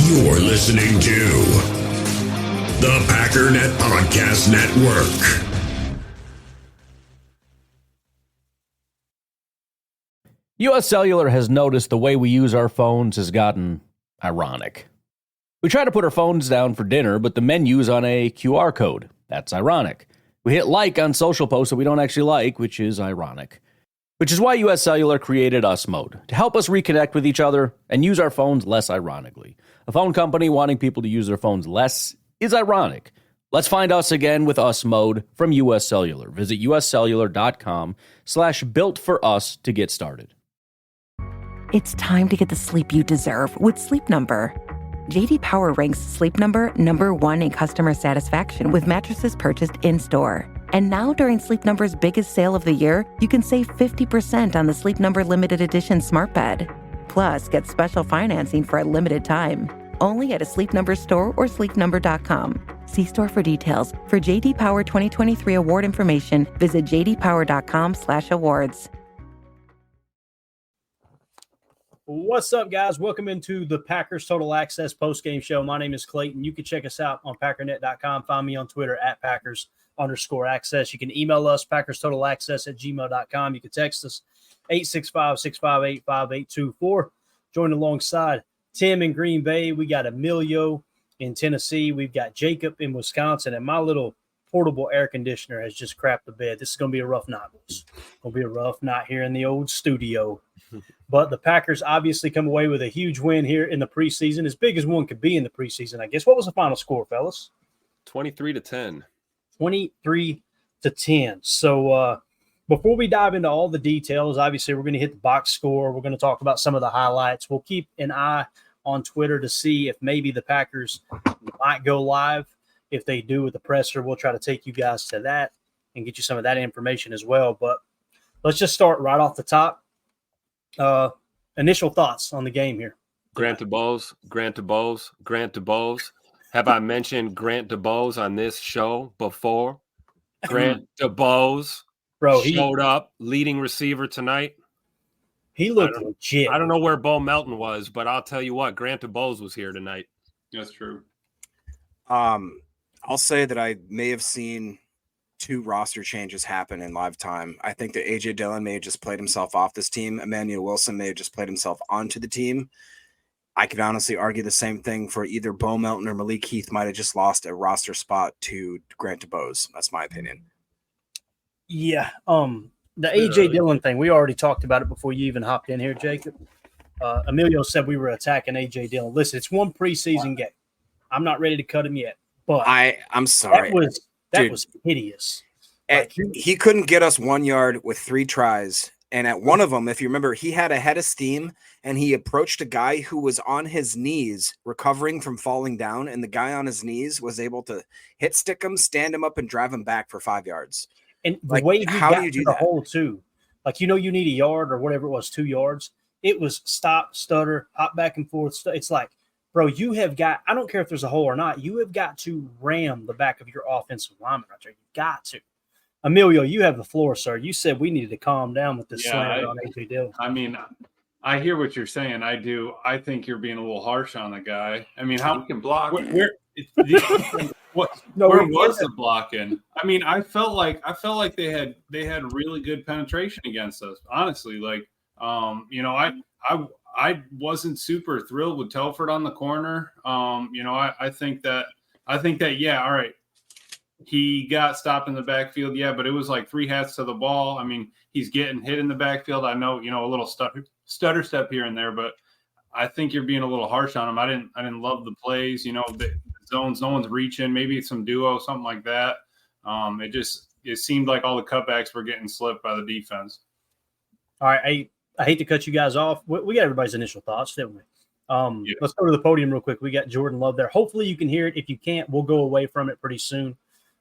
You're listening to the Packernet Podcast Network. U.S. Cellular has noticed the way we use our phones has gotten ironic. We try to put our phones down for dinner, but the menu's on a QR code. That's ironic. We hit like on social posts that we don't actually like, which is ironic. Which is why U.S. Cellular created Us Mode, to help us reconnect with each other and use our phones less ironically. A phone company wanting people to use their phones less is ironic. Let's find us again with Us Mode from U.S. Cellular. Visit uscellular.com/built-for-us to get started. It's time to get the sleep you deserve with Sleep Number. J.D. Power ranks Sleep Number number one in customer satisfaction with mattresses purchased in-store. And now during Sleep Number's biggest sale of the year, you can save 50% on the Sleep Number limited edition smart bed. Plus, get special financing for a limited time. Only at a Sleep Number store or sleepnumber.com. See store for details. For J.D. Power 2023 award information, visit jdpower.com/awards. What's up, guys? Welcome into the Packers Total Access postgame show. My name is Clayton. You can check us out on packernet.com. Find me on Twitter at Packers_access. You can email us, PackersTotalAccess@gmail.com. You can text us, 865-658-5824. Join alongside Tim in Green Bay. We got Emilio in Tennessee. We've got Jacob in Wisconsin. And my little portable air conditioner has just crapped the bed. This is going to be a rough night, boys. It's going to be a rough night here in the old studio. But the Packers obviously come away with a huge win here in the preseason, as big as one could be in the preseason, I guess. What was the final score, fellas? 23-10. 23-10. So before we dive into all the details, obviously we're going to hit the box score. We're going to talk about some of the highlights. We'll keep an eye on Twitter to see if maybe the Packers might go live. If they do with the presser, we'll try to take you guys to that and get you some of that information as well. But let's just start right off the top. Initial thoughts on the game here. Grant DuBose. Have I mentioned Grant DuBose on this show before? Grant DuBose showed up, leading receiver tonight. He looked legit. I don't know where Bo Melton was, but I'll tell you what, Grant DuBose was here tonight. That's true. I'll say that I may have seen two roster changes happen in live time. I think that A.J. Dillon may have just played himself off this team. Emmanuel Wilson may have just played himself onto the team. I could honestly argue the same thing for either Bo Melton or Malik Heath might have just lost a roster spot to Grant DuBose. That's my opinion. Yeah. The A.J. Dillon thing, we already talked about it before you even hopped in here, Jacob. Emilio said we were attacking A.J. Dillon. Listen, it's one preseason game. I'm not ready to cut him yet. But I'm sorry. That was hideous. He couldn't get us 1 yard with 3 tries. And at one of them, if you remember, he had a head of steam and he approached a guy who was on his knees recovering from falling down. And the guy on his knees was able to hit stick him, stand him up, and drive him back for 5 yards. And the way he got to the hole, too. Like, you need a yard or whatever it was, 2 yards. It was stop, stutter, hop back and forth. It's like, bro, you have got – I don't care if there's a hole or not. You have got to ram the back of your offensive lineman right there. You've got to. Emilio, you have the floor, sir. You said we needed to calm down with this slander on A.J. Dillon. I mean, I hear what you're saying. I do. I think you're being a little harsh on the guy. I mean, how – he can block. Where was the blocking? I mean, I felt like they had really good penetration against us. Honestly, like, I wasn't super thrilled with Telford on the corner. I think that, yeah, all right. He got stopped in the backfield, yeah, but it was like 3 hats to the ball. I mean, he's getting hit in the backfield. I know, a little stutter step here and there, but I think you're being a little harsh on him. I didn't love the plays, the zones, no one's reaching, maybe it's some duo, something like that. It seemed like all the cutbacks were getting slipped by the defense. All right, I hate to cut you guys off. We got everybody's initial thoughts, didn't we? Let's go to the podium real quick. We got Jordan Love there. Hopefully you can hear it. If you can't, we'll go away from it pretty soon.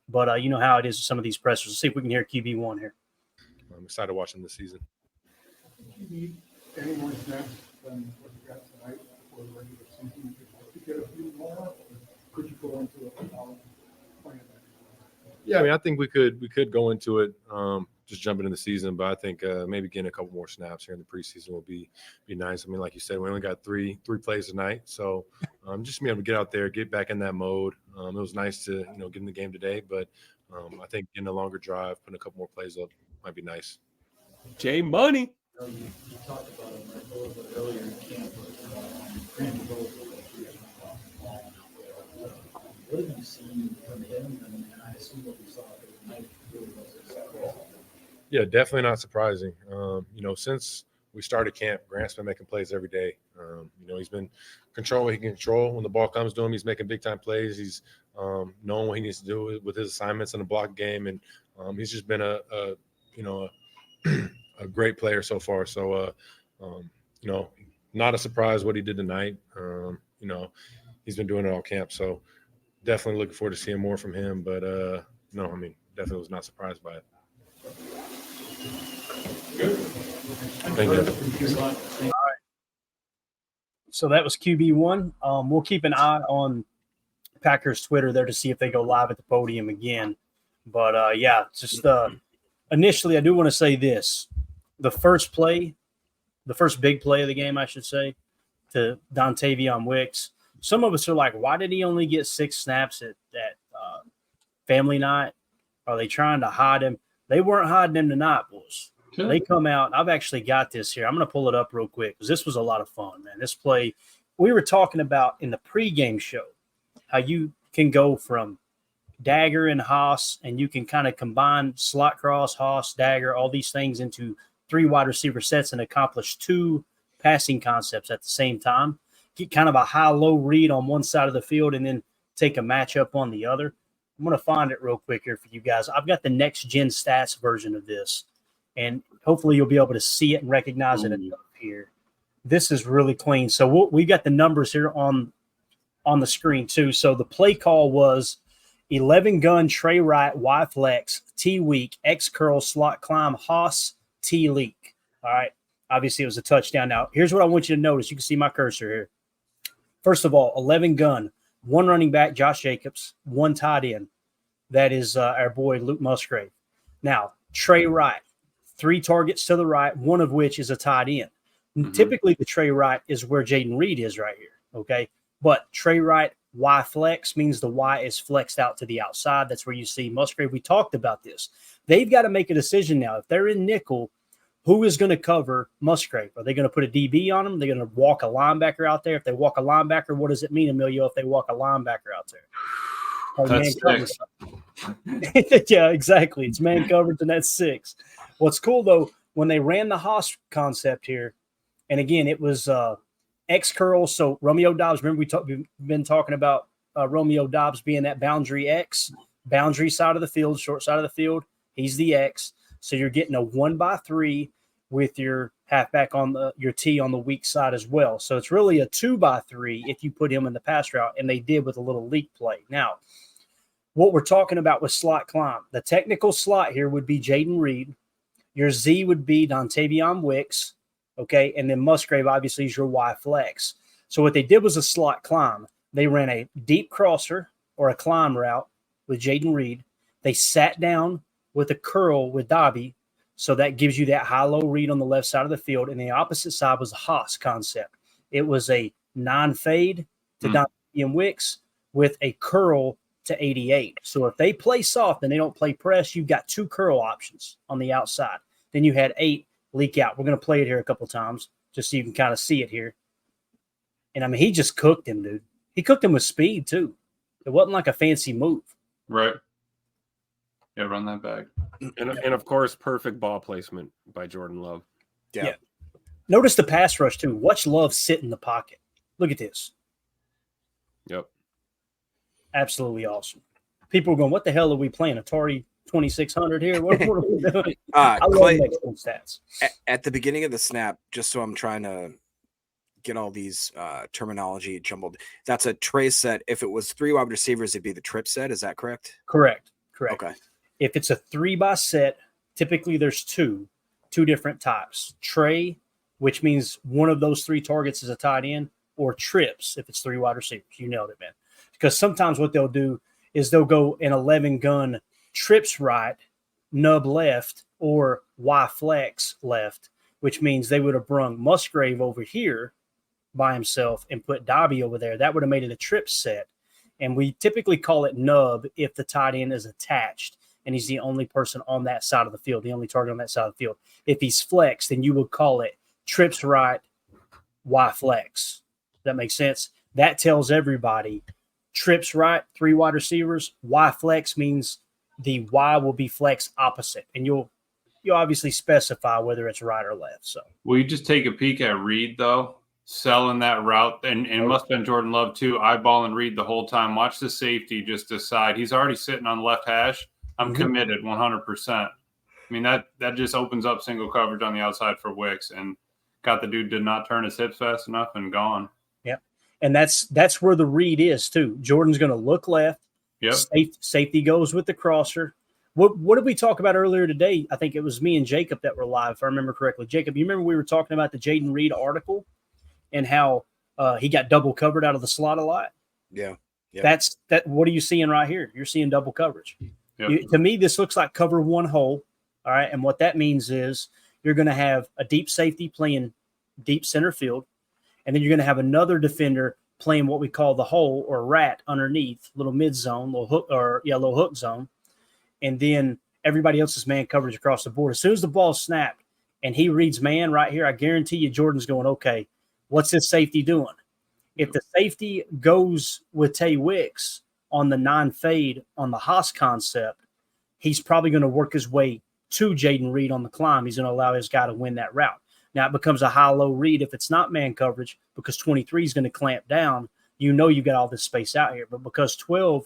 But you know how it is with some of these pressers. Let's see if we can hear QB1 here. I'm excited watching this season. Did you need any more snaps than what you got tonight for the regular season? To get a few more, or could you go into a plan? Yeah, I mean, I think we could go into it just jumping in the season. But I think maybe getting a couple more snaps here in the preseason will be nice. I mean, like you said, we only got three plays tonight, so just being able to get out there, get back in that mode. It was nice to get in the game today, but I think getting a longer drive, putting a couple more plays up might be nice. Jay Money. You talked about him a little bit earlier in camp, but Grant DeBose. What have you seen from him? And I assume what we saw tonight really was a surprise. Yeah, definitely not surprising. Since we started camp, Grant's been making plays every day. He's been controlling what he can control. When the ball comes to him, he's making big time plays. He's knowing what he needs to do with his assignments in the block game, and he's just been a great player so far. So, not a surprise what he did tonight. He's been doing it all camp. So definitely looking forward to seeing more from him. But definitely was not surprised by it. Thank you. All right. So that was QB1. We'll keep an eye on Packers Twitter there to see if they go live at the podium again. But initially, I do want to say this. The first big play of the game, I should say, to Dontavion Wicks. Some of us are like, why did he only get 6 snaps at family night? Are they trying to hide him? They weren't hiding him tonight, boys. Okay. They come out. I've actually got this here. I'm going to pull it up real quick because this was a lot of fun, man. This play, we were talking about in the pregame show, how you can go from dagger and Haas, and you can kind of combine slot cross, Haas, dagger, all these things into 3 wide receiver sets and accomplish 2 passing concepts at the same time. Get kind of a high-low read on one side of the field and then take a matchup on the other. I'm going to find it real quick here for you guys. I've got the next-gen stats version of this, and hopefully you'll be able to see it and recognize it enough here. This is really clean. So we got the numbers here on the screen too. So the play call was 11 gun, Trey Wright, Y flex, T weak, X curl, slot climb, Haas, T leak. All right. Obviously, it was a touchdown. Now, here's what I want you to notice. You can see my cursor here. First of all, 11 gun, 1 running back, Josh Jacobs, 1 tight end. That is our boy Luke Musgrave. Now, Trey Wright, 3 targets to the right, 1 of which is a tight end. Mm-hmm. Typically, the Trey Wright is where Jaden Reed is right here, okay? But Trey Wright, Y flex means the Y is flexed out to the outside. That's where you see Musgrave. We talked about this. They've got to make a decision now. If they're in nickel, who is going to cover Musgrave? Are they going to put a DB on him? They're going to walk a linebacker out there. If they walk a linebacker, what does it mean, Emilio, if they walk a linebacker out there? That's 6. Yeah, exactly. It's man coverage, and that's 6. What's cool, though, when they ran the Haas concept here, and again, it was X curl. So Romeo Dobbs, remember we've been talking about Romeo Dobbs being that boundary X, boundary side of the field, short side of the field. He's the X. So you're getting a 1x3 with your halfback on your T on the weak side as well. So it's really a 2x3 if you put him in the pass route, and they did with a little leak play. Now, what we're talking about with slot climb, the technical slot here would be Jaden Reed. Your Z would be Dontavion Wicks, okay, and then Musgrave obviously is your Y flex. So what they did was a slot climb. They ran a deep crosser or a climb route with Jaden Reed. They sat down with a curl with Dobby, so that gives you that high-low read on the left side of the field, and the opposite side was a Haas concept. It was a 9-fade to Dontavion Wicks with a curl to 88. So if they play soft and they don't play press, you've got 2 curl options on the outside. Then you had 8 leak out. We're going to play it here a couple times just so you can kind of see it here. And, I mean, he just cooked him, dude. He cooked him with speed, too. It wasn't like a fancy move. Right. Yeah, run that back. And of course, perfect ball placement by Jordan Love. Yeah. Notice the pass rush, too. Watch Love sit in the pocket. Look at this. Yep. Absolutely awesome. People are going, what the hell are we playing? Atari 2600 here? What are we doing? I Clay, love stats. At the beginning of the snap, just so I'm trying to get all these terminology jumbled, that's a tray set. If it was 3 wide receivers, it'd be the trip set. Is that correct? Correct. Okay. If it's a 3-by set, typically there's 2 different types. Tray, which means one of those 3 targets is a tight end, or trips if it's 3 wide receivers. You nailed it, man. Because sometimes what they'll do is they'll go an 11 gun trips right, nub left, or Y flex left, which means they would have brung Musgrave over here by himself and put Dobby over there. That would have made it a trip set. And we typically call it nub if the tight end is attached and he's the only person on that side of the field, the only target on that side of the field. If he's flexed, then you would call it trips right, Y flex. Does that make sense? That tells everybody trips right, 3 wide receivers. Y flex means the Y will be flexed opposite. And you'll obviously specify whether it's right or left. So will you just take a peek at Reed, though? Selling that route, and it must have been Jordan Love too, eyeballing Reed the whole time. Watch the safety just decide. He's already sitting on left hash. I'm committed 100%. I mean, that just opens up single coverage on the outside for Wicks, and got the dude did not turn his hips fast enough and gone. Yeah, and that's where the read is too. Jordan's going to look left. Yep. Safety goes with the crosser. What did we talk about earlier today? I think it was me and Jacob that were live, if I remember correctly. Jacob, you remember we were talking about the Jaden Reed article and how he got double covered out of the slot a lot? Yeah. That's that. What are you seeing right here? You're seeing double coverage. Yep. To me, this looks like cover one hole. All right. And what that means is you're going to have a deep safety playing deep center field. And then you're going to have another defender playing what we call the hole or rat underneath, little mid zone, little hook zone. And then everybody else's man coverage across the board. As soon as the ball's snapped and he reads man right here, I guarantee you Jordan's going, okay, what's this safety doing? If the safety goes with Tay Wicks on the non-fade on the Haas concept, he's probably going to work his way to Jaden Reed on the climb. He's going to allow his guy to win that route. Now it becomes a high-low read if it's not man coverage because 23 is going to clamp down. You know you've got all this space out here. But because 12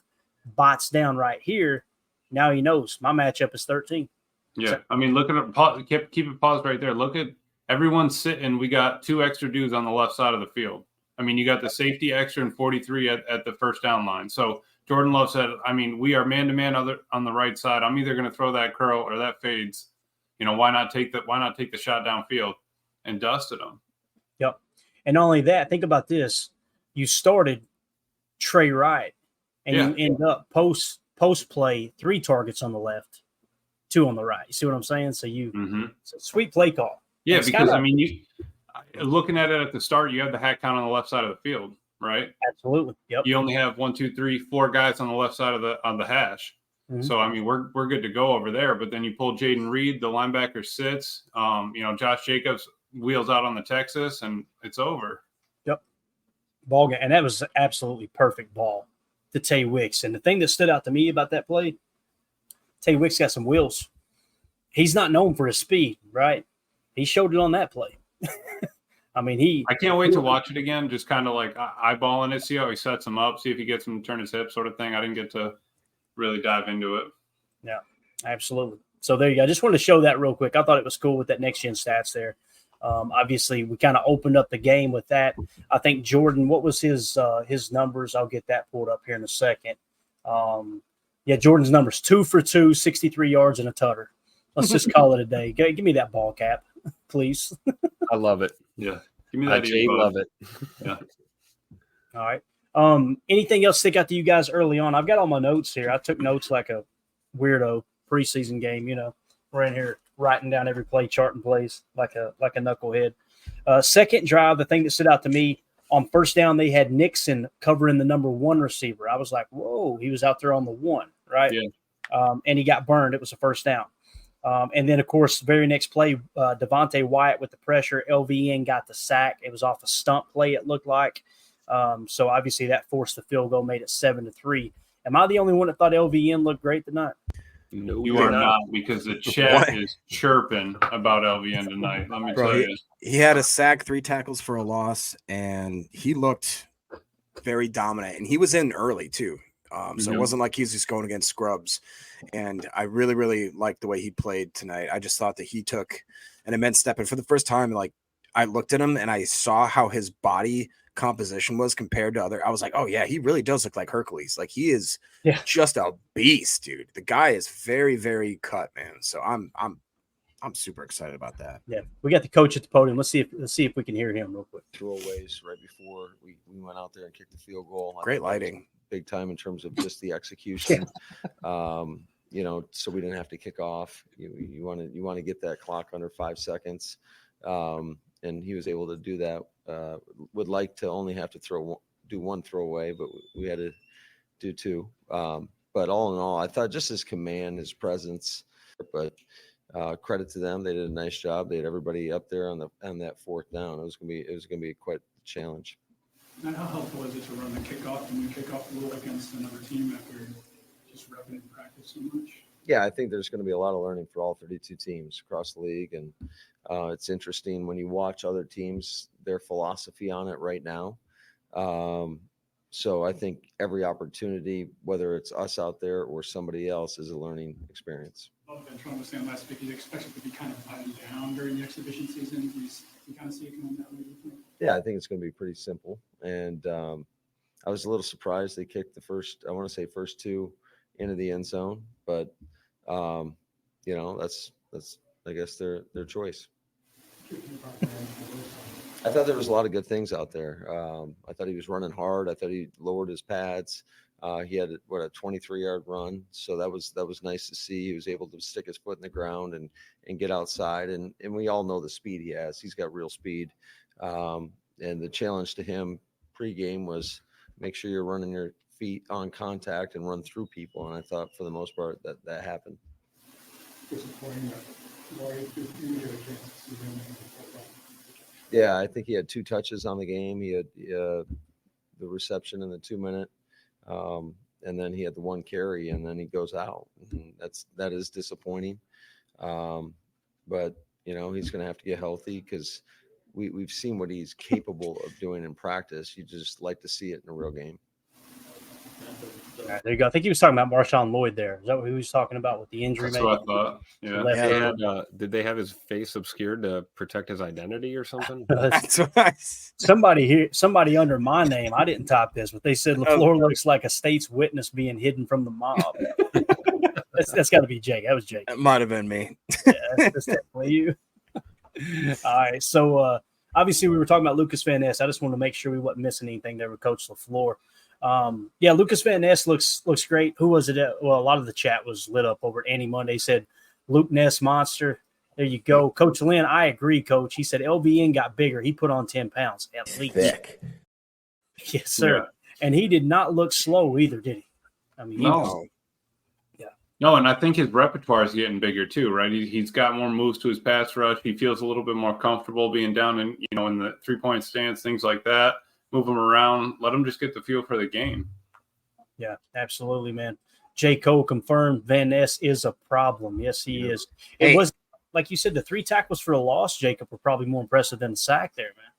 bites down right here, now he knows my matchup is 13. Yeah, So, I mean, look at it. Keep it paused right there. Look at everyone sitting. We got 2 extra dudes on the left side of the field. I mean, you got the safety extra and 43 at the first down line. So Jordan Love said, I mean, we are man-to-man on the right side. I'm either going to throw that curl or that fades. You know, why not take the shot downfield and dusted them? Yep. And not only that, think about this. You started Trey Wright, and you end up post play 3 targets on the left, 2 on the right. You see what I'm saying? So it's a sweet play call. Yeah, because I mean, looking at it at the start, you have the hat count on the left side of the field, right? Absolutely. Yep. You only have 1, 2, 3, 4 guys on the left side of the hash. Mm-hmm. So I mean, we're good to go over there. But then you pull Jaden Reed, the linebacker sits. Josh Jacobs wheels out on the Texas, and it's over. Yep. Ball game, and that was absolutely perfect ball to Tay Wicks. And the thing that stood out to me about that play, Tay Wicks got some wheels. He's not known for his speed, right? He showed it on that play. I mean, I can't wait to watch it again, just kind of like eyeballing it, see how he sets him up, see if he gets him to turn his hip sort of thing. I didn't get to really dive into it. Yeah, absolutely. So there you go. I just wanted to show that real quick. I thought it was cool with that next-gen stats there. Obviously, we kind of opened up the game with that. I think Jordan, what was his numbers? I'll get that pulled up here in a second. Jordan's numbers, 2 for 2, 63 yards and a tutter. Let's just call it a day. Give me that ball cap, please. I love it. Yeah. Give me that. I love it. Yeah. All right. Anything else stick out to you guys early on? I've got all my notes here. I took notes like a weirdo preseason game, We're in here writing down every play, charting plays like a knucklehead. Second drive, the thing that stood out to me, on first down, they had Nixon covering the number 1 receiver. I was like, whoa, he was out there on the 1, right? Yeah. And he got burned. It was a first down. And then, of course, the very next play, Devontae Wyatt with the pressure, LVN got the sack. It was off a stump play, it looked like. So, obviously, that forced the field goal, made it 7-3. Am I the only one that thought LVN looked great tonight? No, you are not, because the chat is chirping about LVN tonight. Let me tell you. He had a sack, 3 tackles for a loss, and he looked very dominant. And he was in early, too. So it wasn't like he's just going against scrubs. And I really, really liked the way he played tonight. I just thought that he took an immense step. And for the first time, like, I looked at him and I saw how his body composition was compared to other. I was like, oh yeah, he really does look like Hercules. Like, he is just a beast, dude. The guy is very, very cut, man. So I'm super excited about that. Yeah, we got the coach at the podium. Let's see if we can hear him real quick. Throwaways right before we went out there and kicked the field goal. Great lighting. Big time in terms of just the execution. so we didn't have to kick off. You want to get that clock under 5 seconds, and he was able to do that. Would like to only have to do one throwaway, but we had to do two. But all in all, I thought just his command, his presence. But credit to them, they did a nice job. They had everybody up there on that fourth down. It was gonna be quite a challenge. And how helpful is it to run the kickoff and we kick off a little against another team after just repping in practice so much? Yeah, I think there's going to be a lot of learning for all 32 teams across the league, and it's interesting when you watch other teams, their philosophy on it right now. So I think every opportunity, whether it's us out there or somebody else, is a learning experience. Well, Ben Trump was saying last week he'd expect it to be kind of buttoned down during the exhibition season. You kind of see it going that way, do you think? Yeah, I think it's going to be pretty simple. And I was a little surprised they kicked the first two into the end zone, but that's I guess their choice. I thought there was a lot of good things out there. I thought he was running hard. I thought he lowered his pads. He had a 23-yard run, so that was nice to see. He was able to stick his foot in the ground and get outside, and we all know the speed he has. He's got real speed, and the challenge to him pregame was make sure you're running your feet on contact and run through people, and I thought for the most part that happened. Disappointing that Lloyd didn't get a chance to see him in the football. Yeah, I think he had 2 touches on the game. He had the reception in the 2-minute, and then he had the 1 carry, and then he goes out. And that is disappointing. But he's going to have to get healthy because we've seen what he's capable of doing in practice. You just like to see it in a real game. All right, there you go. I think he was talking about Marshawn Lloyd there. Is that what he was talking about with the injury? That's what I thought. Yeah. Did they have his face obscured to protect his identity or something? Somebody under my name. I didn't type this, but they said LaFleur looks like a state's witness being hidden from the mob. That's got to be Jake. That was Jake. It might have been me. Yeah, that's definitely you. All right. So obviously we were talking about Lucas Van Ness. I just wanted to make sure we wasn't missing anything there with Coach LaFleur. Lucas Van Ness looks great. Who was it? Well, a lot of the chat was lit up over at Andy Monday. Said Luke Ness monster. There you go, Coach Lynn. I agree, Coach. He said LVN got bigger. He put on 10 pounds at least. Thick. Yes, sir. Yeah. And he did not look slow either, did he? I mean, No, and I think his repertoire is getting bigger too, right? He's got more moves to his pass rush. He feels a little bit more comfortable being down in the 3-point stance, things like that. Move him around, let him just get the feel for the game. Yeah, absolutely, man. J. Cole confirmed Van Ness is a problem. Yes, he is. It was, like you said, the 3 tackles for a loss, Jacob, were probably more impressive than the sack there, man.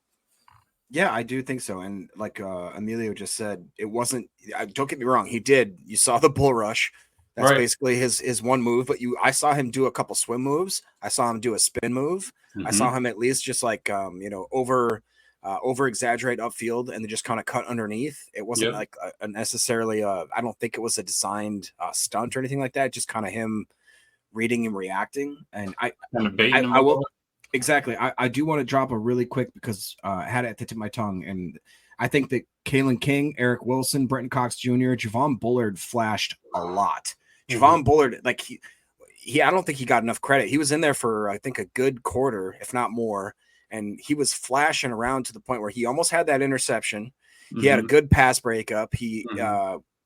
Yeah, I do think so. And like Emilio just said, it wasn't – don't get me wrong. He did. You saw the bull rush. That's basically his one move. But I saw him do a couple swim moves. I saw him do a spin move. Mm-hmm. I saw him at least just like over exaggerate upfield and then just kind of cut underneath. It wasn't like a necessarily I don't think it was a designed stunt or anything like that. Just kind of him reading and reacting. And I will exactly. I do want to drop a really quick because I had it at the tip of my tongue, and I think that Kalen King, Eric Wilson, Brenton Cox Jr., Javon Bullard flashed a lot. Mm-hmm. Javon Bullard, like he I don't think he got enough credit. He was in there for I think a good quarter, if not more. And he was flashing around to the point where he almost had that interception. Mm-hmm. He had a good pass breakup. He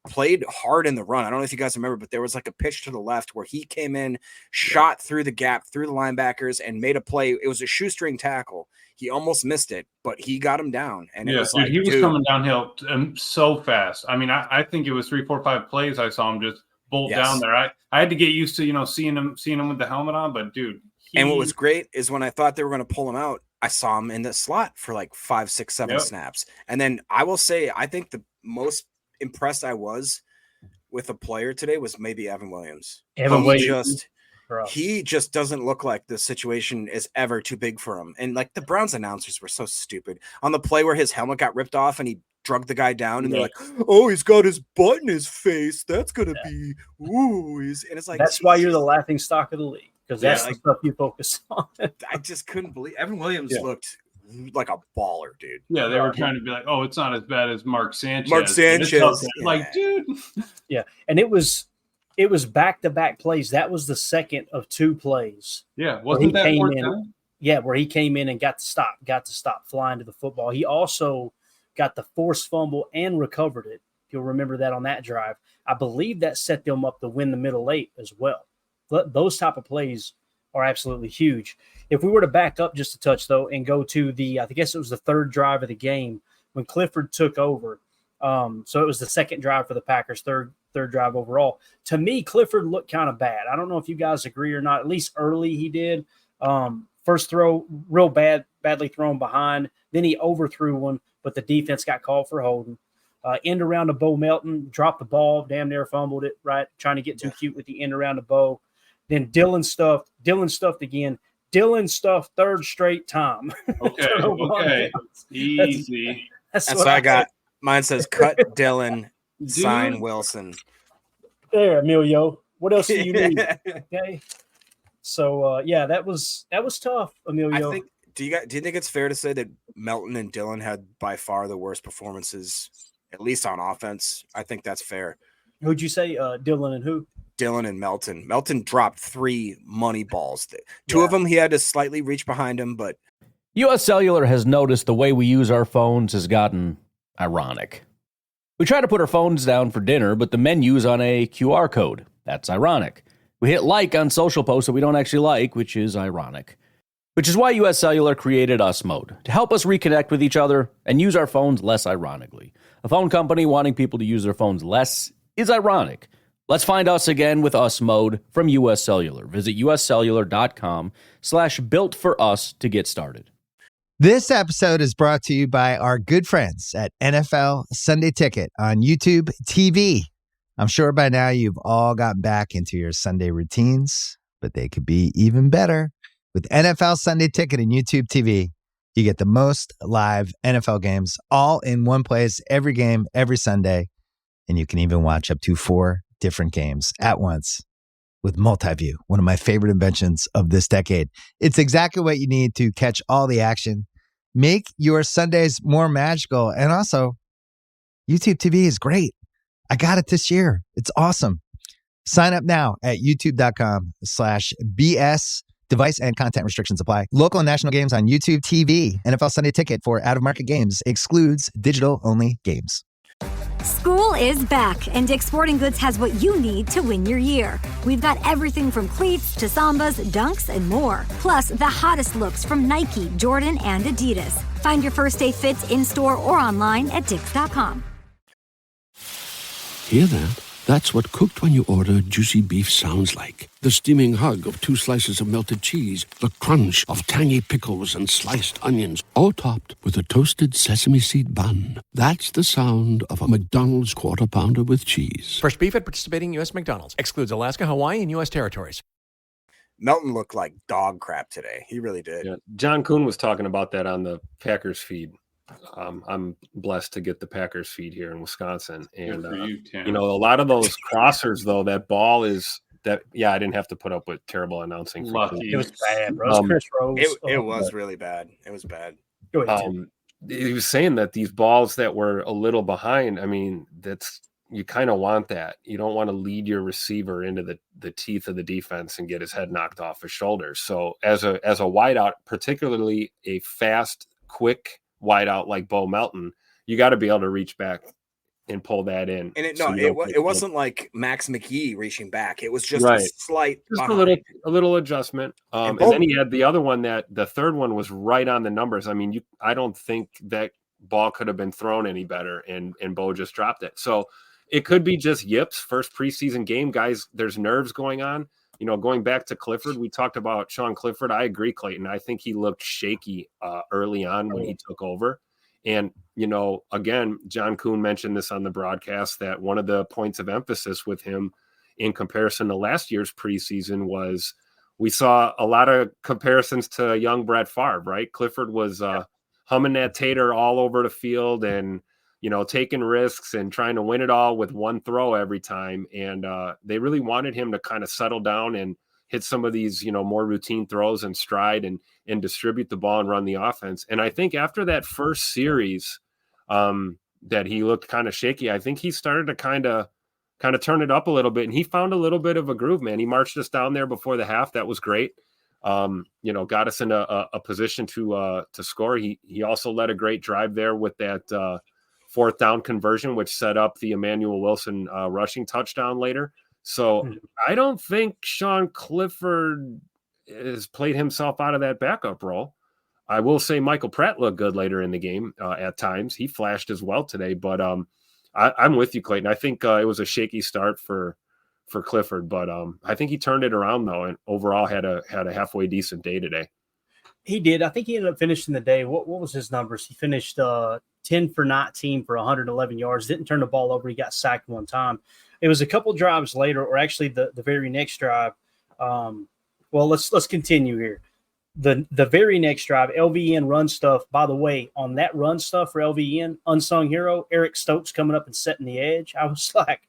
played hard in the run. I don't know if you guys remember, but there was like a pitch to the left where he came in, shot through the gap, through the linebackers, and made a play. It was a shoestring tackle. He almost missed it, but he got him down. And it was he was coming downhill so fast. I mean, I think it was 3, 4, 5 plays. I saw him just bolt down there. I had to get used to seeing him with the helmet on, but dude. And what was great is when I thought they were going to pull him out, I saw him in the slot for like 5, 6, 7 snaps. And then I will say, I think the most impressed I was with a player today was maybe Evan Williams. He just doesn't look like the situation is ever too big for him. And like the Browns announcers were so stupid on the play where his helmet got ripped off and he drug the guy down and they're like, oh, he's got his butt in his face. That's going to be, and it's like, that's why you're the laughing stock of the league. Because that's the stuff you focus on. I just couldn't believe Evan Williams looked like a baller, dude. Yeah, they were trying to be like, oh, it's not as bad as Mark Sanchez. Like, dude. Yeah, and it was It was back-to-back plays. That was the second of 2 plays. Yeah, wasn't that fourth down? Yeah, where he came in and got to stop flying to the football. He also got the forced fumble and recovered it. You'll remember that on that drive. I believe that set them up to win the middle 8 as well. Those type of plays are absolutely huge. If we were to back up just a touch, though, and go to I guess it was the 3rd drive of the game when Clifford took over. So it was the 2nd drive for the Packers, third drive overall. To me, Clifford looked kind of bad. I don't know if you guys agree or not. At least early he did. First throw, real badly thrown behind. Then he overthrew one, but the defense got called for holding. End around to Bo Melton, dropped the ball, damn near fumbled it, right? Trying to get too cute with the end around to Bo. Then Dylan stuffed again. Dylan stuffed 3rd straight time. Okay. Easy. That's what I got. Mine says cut Dylan, sign Wilson. There, Emilio. What else do you need? Okay. So that was tough, Emilio. I think. Do you think it's fair to say that Melton and Dylan had by far the worst performances, at least on offense? I think that's fair. Who'd you say? Dylan and who? Dylan and Melton. Melton dropped 3 money balls. 2 of them he had to slightly reach behind him, but US Cellular has noticed the way we use our phones has gotten ironic. We try to put our phones down for dinner, but the menu's on a QR code. That's ironic. We hit like on social posts that we don't actually like, which is ironic. Which is why US Cellular created Us Mode, to help us reconnect with each other and use our phones less ironically. A phone company wanting people to use their phones less is ironic. Let's find us again with Us Mode from US Cellular. Visit uscellular.com/built-for-us to get started. This episode is brought to you by our good friends at NFL Sunday Ticket on YouTube TV. I'm sure by now you've all gotten back into your Sunday routines, but they could be even better. With NFL Sunday Ticket and YouTube TV, you get the most live NFL games all in one place, every game, every Sunday. And you can even watch up to 4 different games at once with Multiview, one of my favorite inventions of this decade. It's exactly what you need to catch all the action, make your Sundays more magical. And also, YouTube TV is great. I got it this year. It's awesome. Sign up now at youtube.com/BS. Device and content restrictions apply. Local and national games on YouTube TV. NFL Sunday Ticket for out-of-market games excludes digital-only games. School is back, and Dick's Sporting Goods has what you need to win your year. We've got everything from cleats to Sambas, dunks, and more. Plus, the hottest looks from Nike, Jordan, and Adidas. Find your first day fits in-store or online at Dicks.com. Hear that? That's what cooked when you order juicy beef sounds like. The steaming hug of 2 slices of melted cheese, the crunch of tangy pickles and sliced onions, all topped with a toasted sesame seed bun. That's the sound of a McDonald's Quarter Pounder with cheese. Fresh beef at participating U.S. McDonald's. Excludes Alaska, Hawaii, and U.S. territories. Melton looked like dog crap today. He really did. Yeah. John Kuhn was talking about that on the Packers feed. I'm blessed to get the Packers feed here in Wisconsin, and a lot of those crossers, though, that ball is that. Yeah, I didn't have to put up with terrible announcing. It was bad, bro. Chris Rose. It was really bad. It was bad. Go ahead, he was saying that these balls that were a little behind. I mean, that's you kind of want that. You don't want to lead your receiver into the teeth of the defense and get his head knocked off his shoulders. So as a wideout, particularly a fast, quick wideout like Bo Melton, you got to be able to reach back and pull that in. And it wasn't like Max McGee reaching back. It was just a slight, a little adjustment. And then he had the other one that the third one was right on the numbers. I mean, I don't think that ball could have been thrown any better, and Bo just dropped it. So it could be just yips. First preseason game, guys. There's nerves going on. Going back to Clifford, we talked about Sean Clifford. I agree, Clayton. I think he looked shaky early on when he took over. And, again, John Kuhn mentioned this on the broadcast that one of the points of emphasis with him in comparison to last year's preseason was we saw a lot of comparisons to young Brett Favre, right? Clifford was humming that tater all over the field and, taking risks and trying to win it all with one throw every time. And they really wanted him to kind of settle down and hit some of these, more routine throws and stride and distribute the ball and run the offense. And I think after that first series that he looked kind of shaky, I think he started to kind of kind of turn it up a little bit. And he found a little bit of a groove, man. He marched us down there before the half. That was great. Got us in a position to score. He also led a great drive there with that fourth down conversion, which set up the Emmanuel Wilson rushing touchdown later. So I don't think Sean Clifford has played himself out of that backup role. I will say Michael Pratt looked good later in the game at times. He flashed as well today, but I'm with you, Clayton. I think it was a shaky start for Clifford, but I think he turned it around though, and overall had a halfway decent day today. He did. I think he ended up finishing the day. What was his numbers? He finished 10 for 19 for 111 yards. Didn't turn the ball over. He got sacked one time. It was a couple drives later, or actually the very next drive. Let's continue here. The very next drive, LVN run stuff. By the way, on that run stuff for LVN, unsung hero, Eric Stokes coming up and setting the edge. I was like,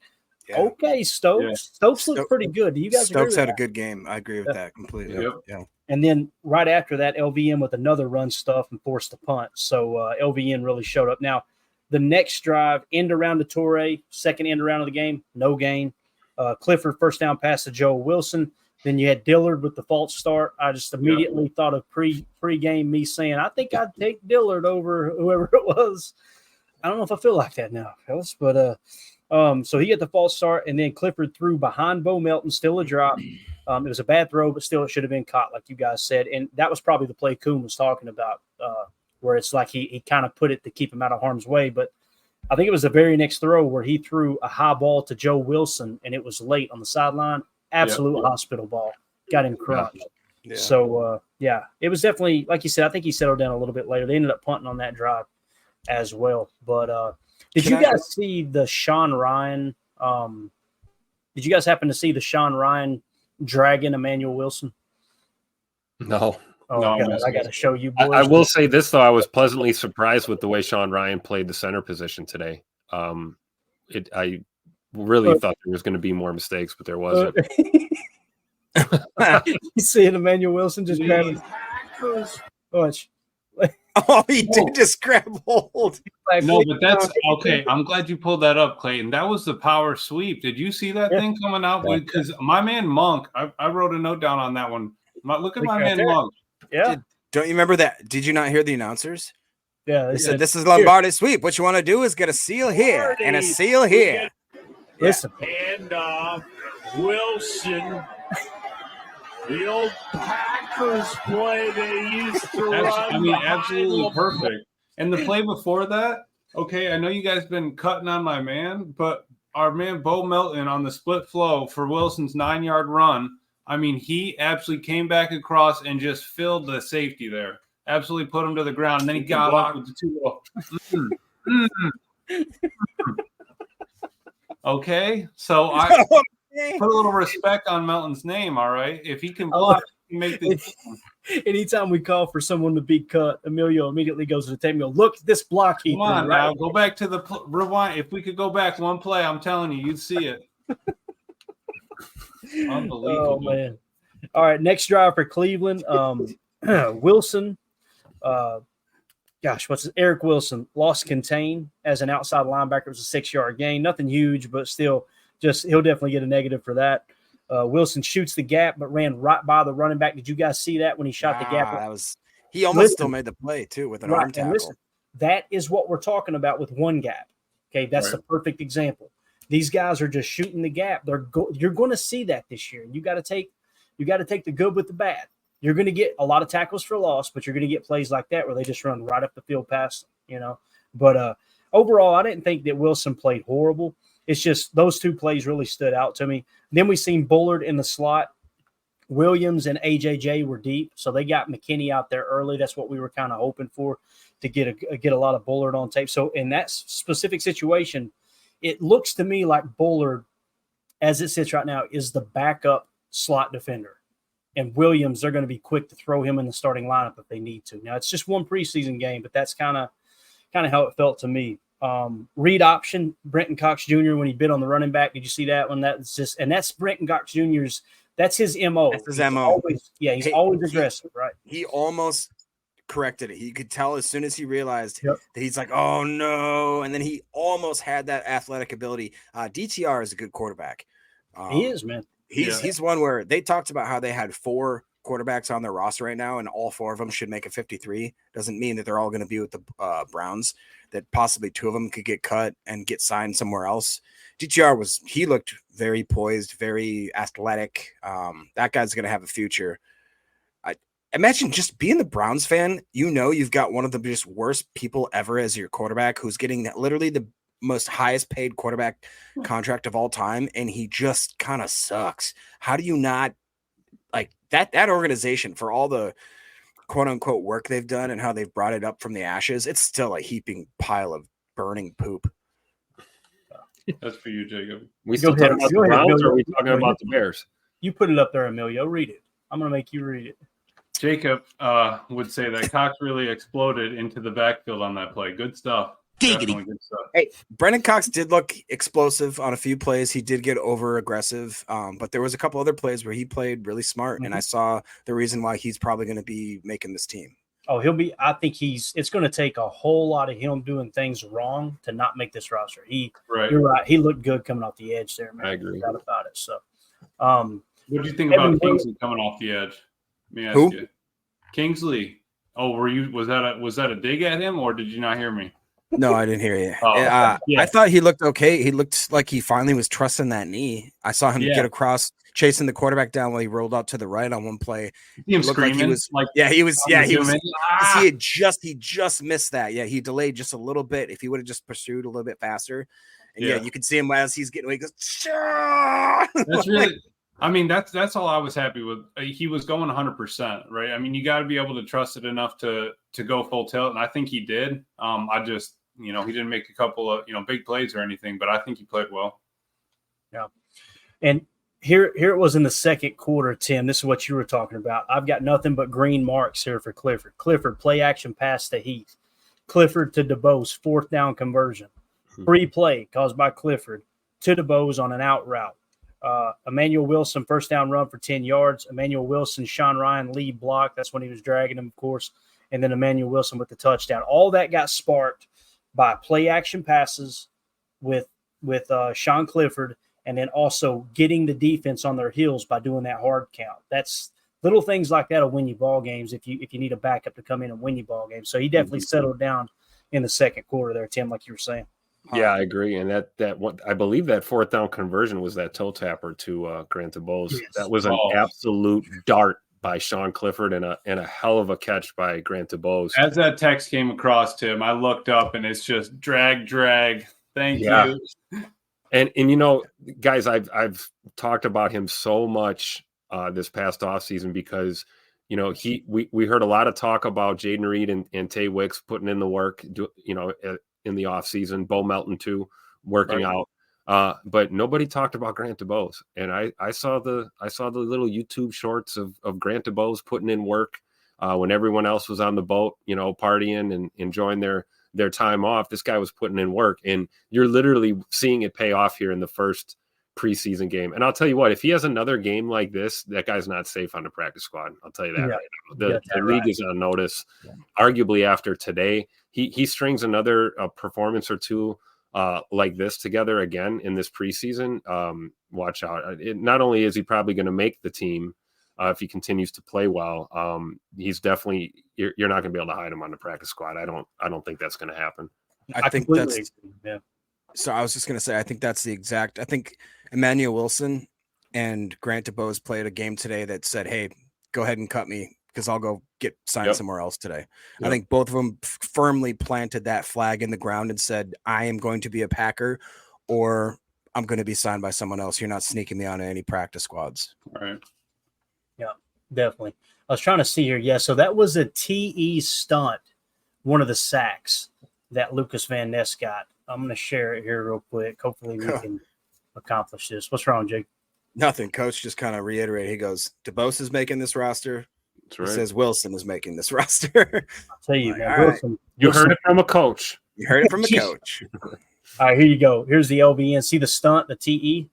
okay, Stokes. Yeah. Stokes looked pretty good. Do you guys Stokes agree with had a good game. I agree with that completely. Yep. Yeah. And then right after that, LVN with another run stuff and forced a punt. So LVN really showed up. Now, the next drive, end around to Torre, second end around of the game, no gain. Clifford first down pass to Joe Wilson. Then you had Dillard with the false start. I just immediately thought of pre-game me saying, I think I'd take Dillard over whoever it was. I don't know if I feel like that now, fellas, but so he got the false start, and then Clifford threw behind Bo Melton, still a drop. It was a bad throw, but still it should have been caught, like you guys said. And that was probably the play Kuhn was talking about, where it's like he kind of put it to keep him out of harm's way. But I think it was the very next throw where he threw a high ball to Joe Wilson, and it was late on the sideline. Absolute hospital ball. Got him crunched. Yeah. So, it was definitely, like you said, I think he settled down a little bit later. They ended up punting on that drive as well. But did you guys see the Sean Ryan? Did you guys happen to see the Sean Ryan dragging Emmanuel Wilson? No. Oh, no, I got to show you, boys. I will say this, though. I was pleasantly surprised with the way Sean Ryan played the center position today. I really thought there was going to be more mistakes, but there wasn't. You seeing Emmanuel Wilson just grabbing? Watch. Oh, he did just grab hold. No, but that's okay. I'm glad you pulled that up, Clayton. That was the power sweep. Did you see that thing coming out? Because my man Monk, I wrote a note down on that one. Look at my man Monk. Yeah. Don't you remember that? Did you not hear the announcers? Yeah. They said, this is Lombardi sweep. What you want to do is get a seal here and a seal here. Listen. And Wilson, the old Packers play they used to run. Absolutely perfect. And the play before that, okay, I know you guys been cutting on my man, but our man Bo Melton on the split flow for Wilson's 9-yard run, I mean, he absolutely came back across and just filled the safety there. Absolutely put him to the ground. And then he got off with the 2. Okay, so I put a little respect on Melton's name, all right? If he can block, he can make this. Anytime we call for someone to be cut, Emilio immediately goes to the table and goes, look, this block he Come on now, go back to the rewind. If we could go back one play, I'm telling you, you'd see it. Unbelievable. Oh, man. All right, next drive for Cleveland. Wilson, Eric Wilson lost contain as an outside linebacker. It was a 6-yard gain. Nothing huge, but still, he'll definitely get a negative for that. Wilson shoots the gap, but ran right by the running back. Did you guys see that when he shot the gap? He almost still made the play, too, with an arm tackle. Listen, that is what we're talking about with one gap. Okay, that's the perfect example. These guys are just shooting the gap. You're going to see that this year. You got to take the good with the bad. You're going to get a lot of tackles for loss, but you're going to get plays like that where they just run right up the field past, But overall, I didn't think that Wilson played horrible. It's just those two plays really stood out to me. Then we seen Bullard in the slot. Williams and AJJ were deep, so they got McKinney out there early. That's what we were kind of hoping for, to get a lot of Bullard on tape. So in that specific situation, it looks to me like Bullard, as it sits right now, is the backup slot defender. And Williams, they're going to be quick to throw him in the starting lineup if they need to. Now, it's just one preseason game, but that's kind of how it felt to me. Read option, Brenton Cox Jr., when he bid on the running back. Did you see that one? That's Brenton Cox Jr.'s. That's his MO. That's his MO. He's always aggressive, right? He almost corrected it. You could tell as soon as he realized that he's like, oh no. And then he almost had that athletic ability. DTR is a good quarterback. He is, man. He's one where they talked about how they had 4 quarterbacks on their roster right now, and all 4 of them should make a 53. Doesn't mean that they're all going to be with the Browns, that possibly 2 of them could get cut and get signed somewhere else. DTR he looked very poised, very athletic. That guy's going to have a future. I imagine just being the Browns fan, you've got one of the just worst people ever as your quarterback, who's getting literally the most highest paid quarterback contract of all time, and he just kind of sucks. How do you not like that organization, for all the quote unquote work they've done and how they've brought it up from the ashes? It's still a heaping pile of burning poop. That's for you, Jacob. We still talking about the Browns, or are we talking about the Bears? You put it up there, Emilio. Read it. I'm going to make you read it. Jacob would say that Cox really exploded into the backfield on that play. Good stuff. Definitely good stuff. Hey, Brendan Cox did look explosive on a few plays. He did get over aggressive, but there was a couple other plays where he played really smart, and I saw the reason why he's probably going to be making this team. Oh, I think it's going to take a whole lot of him doing things wrong to not make this roster. You're right. He looked good coming off the edge there, man. I agree. No doubt about it. So, what do you think about Kingsley coming off the edge? Let me ask you. Kingsley. Oh, was that a dig at him, or did you not hear me? No, I didn't hear you. I thought he looked okay. He looked like he finally was trusting that knee. I saw him get across, chasing the quarterback down while he rolled out to the right on one play. He looked like he was he just missed that. Yeah, he delayed just a little bit. If he would have just pursued a little bit faster, and you could see him as he's getting away. He goes, that's really. I mean, that's all I was happy with. He was going 100%, right? I mean, you got to be able to trust it enough to go full tilt, and I think he did. I just, he didn't make a couple of big plays or anything, but I think he played well. Yeah, and here it was in the second quarter, Tim. This is what you were talking about. I've got nothing but green marks here for Clifford. Clifford play action pass to Heath. Clifford to DeBose, 4th down conversion. Free play caused by Clifford to DeBose on an out route. Emmanuel Wilson, 1st down run for 10 yards. Emmanuel Wilson, Sean Ryan lead block. That's when he was dragging him, of course. And then Emmanuel Wilson with the touchdown. All that got sparked by play action passes with Sean Clifford, and then also getting the defense on their heels by doing that hard count. That's little things like that will win you ball games if you need a backup to come in and win you ball games. So he definitely settled down in the second quarter there, Tim, like you were saying. Yeah, I agree. And that one, I believe that 4th down conversion was that toe tapper to Grant DeBose. Yes. That was an absolute dart by Sean Clifford and a hell of a catch by Grant DeBose. As that text came across, Tim, I looked up and it's just drag. Thank you. And guys, I've talked about him so much this past offseason because we heard a lot of talk about Jaden Reed and Tay Wicks putting in the work, in the offseason, Bo Melton too, working out. But nobody talked about Grant DeBose. And I saw the little YouTube shorts of Grant DeBose putting in work when everyone else was on the boat, partying and enjoying their time off. This guy was putting in work, and you're literally seeing it pay off here in the first preseason game. And I'll tell you what, if he has another game like this, that guy's not safe on the practice squad. I'll tell you that right now. The league is on notice. Yeah. Arguably after today, he strings another performance or two like this together again in this preseason. Watch out. Not only is he probably going to make the team if he continues to play well, he's definitely you're not going to be able to hide him on the practice squad. I don't think that's going to happen. I think that's So I was just going to say, I think Emmanuel Wilson and Grant DeBose played a game today that said, hey, go ahead and cut me because I'll go get signed somewhere else today. Yep. I think both of them firmly planted that flag in the ground and said, I am going to be a Packer or I'm going to be signed by someone else. You're not sneaking me onto any practice squads. All right. Yeah, definitely. I was trying to see here. Yeah, so that was a TE stunt, one of the sacks that Lucas Van Ness got. I'm going to share it here real quick. Hopefully we can accomplish this. What's wrong, Jake? Nothing. Coach just kind of reiterated. He goes, DeBose is making this roster. That's right. He says Wilson is making this roster. I'll tell you, man. Wilson, you heard it from a coach. You heard it from a coach. All right, here you go. Here's the LVN. See the stunt, the TE?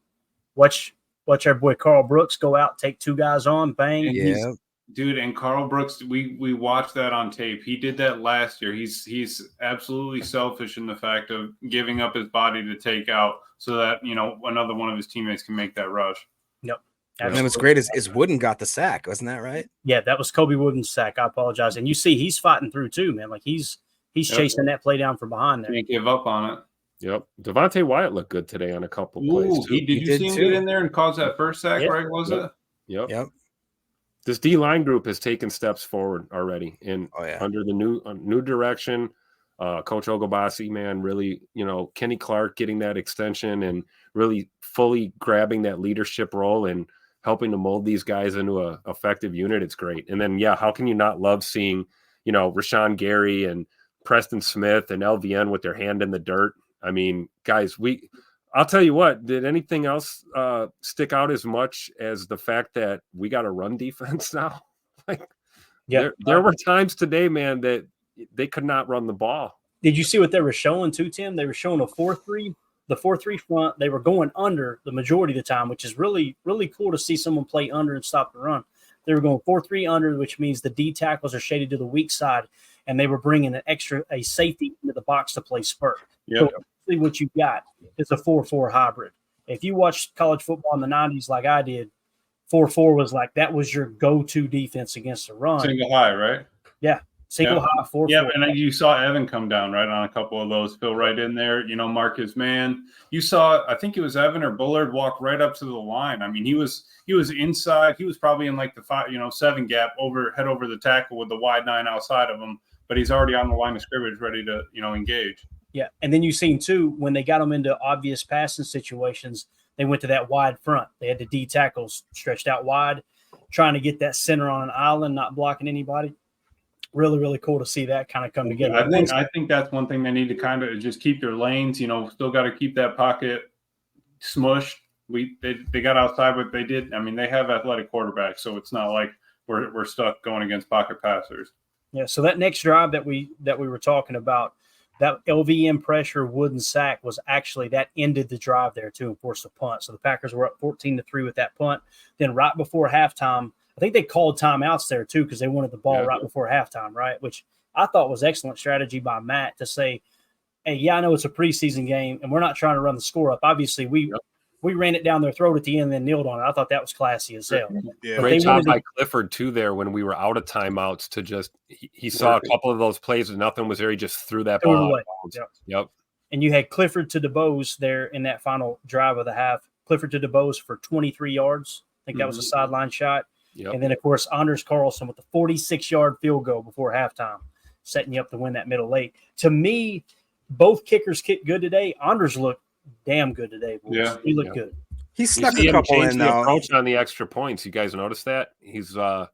Watch our boy Carl Brooks go out, take 2 guys on, bang. Yeah. Dude, and Carl Brooks, we watched that on tape. He did that last year. He's absolutely selfish in the fact of giving up his body to take out so that, another one of his teammates can make that rush. Yep. And then what's great is Wooden got the sack. Wasn't that right? Yeah, that was Kobe Wooden's sack. I apologize. And you see he's fighting through too, man. Like he's chasing that play down from behind there. Can't give up on it. Yep. Devontae Wyatt looked good today on a couple plays too. Did you see him get in there and cause that first sack, right? Was it? Yep. This D-line group has taken steps forward already, and under the new direction, Coach Ogobasi, man, really, Kenny Clark getting that extension and really fully grabbing that leadership role and helping to mold these guys into a effective unit. It's great. And then, how can you not love seeing, Rashawn Gary and Preston Smith and LVN with their hand in the dirt? I mean, guys, I'll tell you what, did anything else stick out as much as the fact that we got a run defense now? There were times today, man, that they could not run the ball. Did you see what they were showing too, Tim? They were showing a 4-3, the 4-3 front. They were going under the majority of the time, which is really, really cool to see someone play under and stop the run. They were going 4-3 under, which means the D tackles are shaded to the weak side, and they were bringing a safety into the box to play spurt. Yep. So what you got is a 4-4 hybrid. If you watched college football in the 90s like I did, 4-4 was like that was your go-to defense against the run. Single high, right? Yeah. Single high, 4-4. Yeah, and you saw Evan come down right on a couple of those, fill right in there, mark his man. You saw, I think it was Evan or Bullard walk right up to the line. I mean, he was inside. He was probably in like the 7 gap head over the tackle with the wide 9 outside of him, but he's already on the line of scrimmage ready to, engage. Yeah, and then you've seen, too, when they got them into obvious passing situations, they went to that wide front. They had the D tackles stretched out wide, trying to get that center on an island, not blocking anybody. Really, really cool to see that kind of come together. I think that's one thing they need to kind of just keep their lanes. Still got to keep that pocket smushed. They got outside, but they did. I mean, they have athletic quarterbacks, so it's not like we're stuck going against pocket passers. Yeah. So that next drive that we were talking about, that LVM pressure Wooden sack was actually that ended the drive there too and forced a punt. So the Packers were up 14-3 with that punt. Then right before halftime, I think they called timeouts there too because they wanted the ball right before halftime, right? Which I thought was excellent strategy by Matt to say, hey, I know it's a preseason game and we're not trying to run the score up. Obviously, we ran it down their throat at the end and then kneeled on it. I thought that was classy as hell. Yeah. Great job by Clifford, too, there when we were out of timeouts to just – he saw a couple of those plays and nothing was there. He just threw that ball out of bounds. Yep. And you had Clifford to DeBose there in that final drive of the half. Clifford to DeBose for 23 yards. I think that was a sideline shot. Yep. And then, of course, Anders Carlson with the 46-yard field goal before halftime, setting you up to win that middle late. To me, both kickers kicked good today. Anders looked damn good today. Boys. Yeah, he looked good. He snuck a couple in the approach on the extra points. You guys notice that? He's at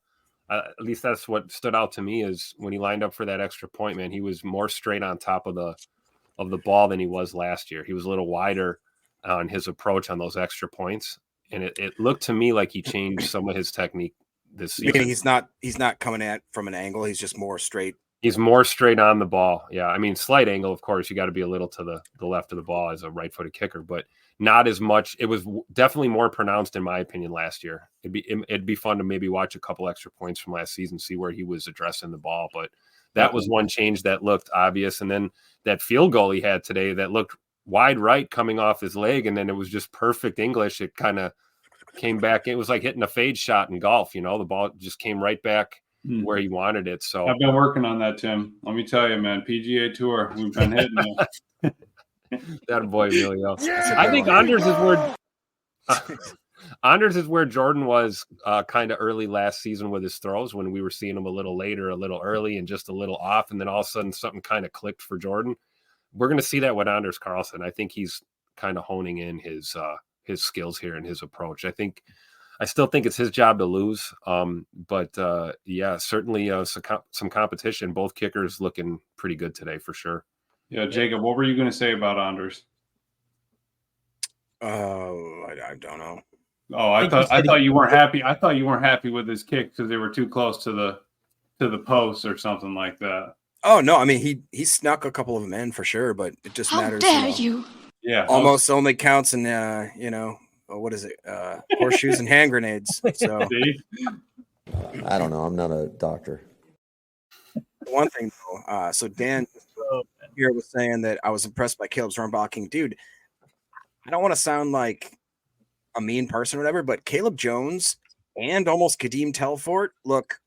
least that's what stood out to me is when he lined up for that extra point. Man, he was more straight on top of the ball than he was last year. He was a little wider on his approach on those extra points, and it looked to me like he changed some of his technique this season. Meaning he's not coming at from an angle. He's just more straight. He's more straight on the ball. Yeah, I mean, slight angle, of course. You got to be a little to the left of the ball as a right-footed kicker, but not as much. It was definitely more pronounced, in my opinion, last year. It'd be fun to maybe watch a couple extra points from last season, see where he was addressing the ball. But that was one change that looked obvious. And then that field goal he had today that looked wide right coming off his leg, and then it was just perfect English. It kind of came back. It was like hitting a fade shot in golf. The ball just came right back where he wanted it. So I've been working on that, Tim. Let me tell you, man, PGA Tour, we've been hitting it. That boy really else. I think Anders is where Jordan was kind of early last season with his throws when we were seeing him a little later, a little early, and just a little off, and then all of a sudden something kind of clicked for Jordan. We're going to see that with Anders Carlson. I think he's kind of honing in his skills here and his approach. I still think it's his job to lose. But yeah, certainly some competition. Both kickers looking pretty good today for sure. Yeah, Jacob, what were you going to say about Anders? I don't know. Oh, I thought you weren't happy. I thought you weren't happy with his kick because they were too close to the post or something like that. Oh no, I mean he snuck a couple of them in for sure, but it just matters. How dare you? Yeah, almost only counts in what is it? Horseshoes and hand grenades. So I don't know. I'm not a doctor. One thing though, so Dan here was saying that I was impressed by Caleb's run blocking. Dude, I don't want to sound like a mean person or whatever, but Caleb Jones and almost Kadeem Telfort look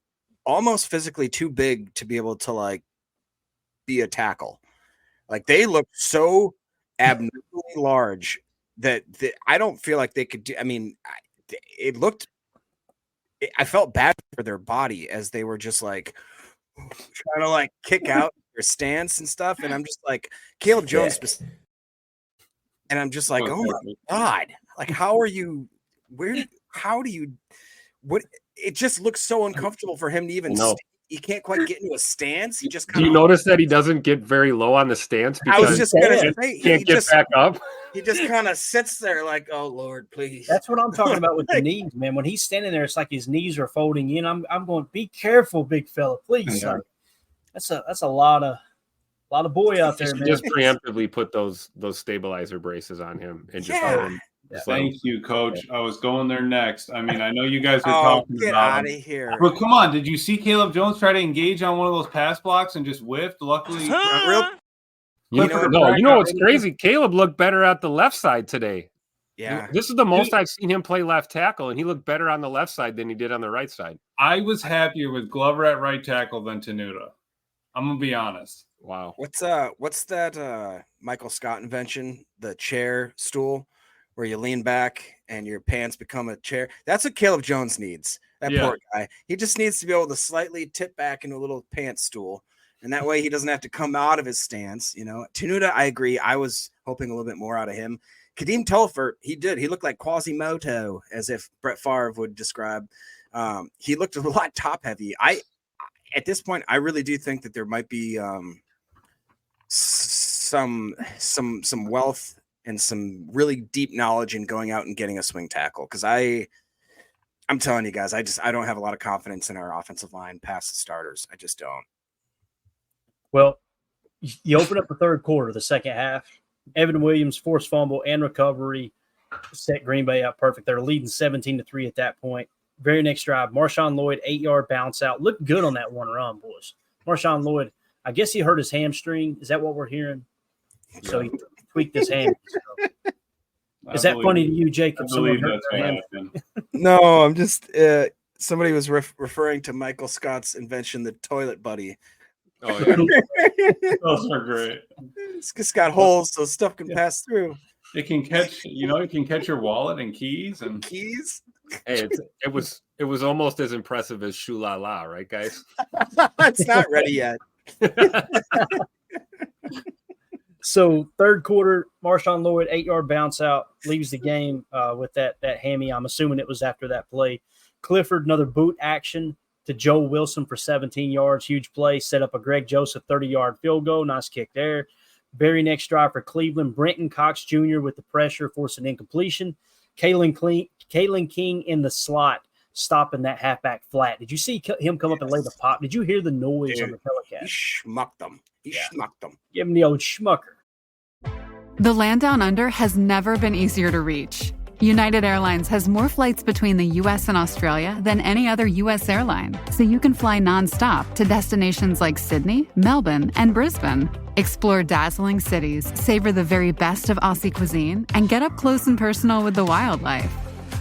almost physically too big to be able to like be a tackle. Like they look so abnormally large that I don't feel like they could do. I mean, I felt bad for their body as they were just like trying to like kick out their stance and stuff. And I'm just like, Caleb Jones. And I'm just like, oh my God, like, how do you, what? It just looks so uncomfortable for him to even, he can't quite get into a stance. He just Do you notice that he doesn't get very low on the stance? Because I was just going to say, he can't get back up. He just kind of sits there like, oh Lord, please. That's what I'm talking about with the knees, man. When he's standing there, it's like his knees are folding in. I'm going, be careful, big fella, please. Yeah. Like, that's a lot of boy out there, man. Just preemptively put those stabilizer braces on him and just let him. Thank you, Coach. I was going there next. I mean, I know you guys were talking get about out of here. But come on, did you see Caleb Jones try to engage on one of those pass blocks and just whiffed? Luckily, You know what's crazy? Caleb looked better at the left side today. Yeah. This is the most I've seen him play left tackle, and he looked better on the left side than he did on the right side. I was happier with Glover at right tackle than Tenuta. I'm gonna be honest. Wow. What's that Michael Scott invention? The chair stool where you lean back and your pants become a chair. That's what Caleb Jones needs. That poor guy. He just needs to be able to slightly tip back into a little pants stool. And that way he doesn't have to come out of his stance. You know, Tenuta, I agree. I was hoping a little bit more out of him. Kadeem Telfort, he did. He looked like Quasimodo, as if Brett Favre would describe. He looked a lot top heavy. At this point, I really do think that there might be some wealth and some really deep knowledge in going out and getting a swing tackle. Because I'm telling you guys, I don't have a lot of confidence in our offensive line past the starters. I just don't. Well, you open up the third quarter, the second half. Evan Williams forced fumble and recovery set Green Bay up perfect. They're leading 17-3 at that point. Very next drive, Marshawn Lloyd, 8-yard bounce out. Looked good on that one run, boys. Marshawn Lloyd, I guess he hurt his hamstring. Is that what we're hearing? So he tweaked his hand. So. Is that funny to you, Jacob? No, I'm just somebody was referring to Michael Scott's invention, the toilet buddy. Oh yeah, those are great. It's just got holes so stuff can pass through. It can catch, it can catch your wallet and keys. Hey, it was almost as impressive as Shoo La La, right, guys? It's not ready yet. So third quarter, Marshawn Lloyd, 8-yard bounce out, leaves the game with that hammy. I'm assuming it was after that play. Clifford, another boot action to Joe Wilson for 17 yards. Huge play. Set up a Greg Joseph 30-yard field goal. Nice kick there. Very next drive for Cleveland. Brenton Cox Jr. with the pressure, forcing incompletion. Kalen King in the slot, stopping that halfback flat. Did you see him come up and lay the pop? Did you hear the noise on the telecast? He schmucked them. Schmucked them. Give him the old schmucker. The land down under has never been easier to reach. United Airlines has more flights between the U.S. and Australia than any other U.S. airline, so you can fly nonstop to destinations like Sydney, Melbourne, and Brisbane. Explore dazzling cities, savor the very best of Aussie cuisine, and get up close and personal with the wildlife.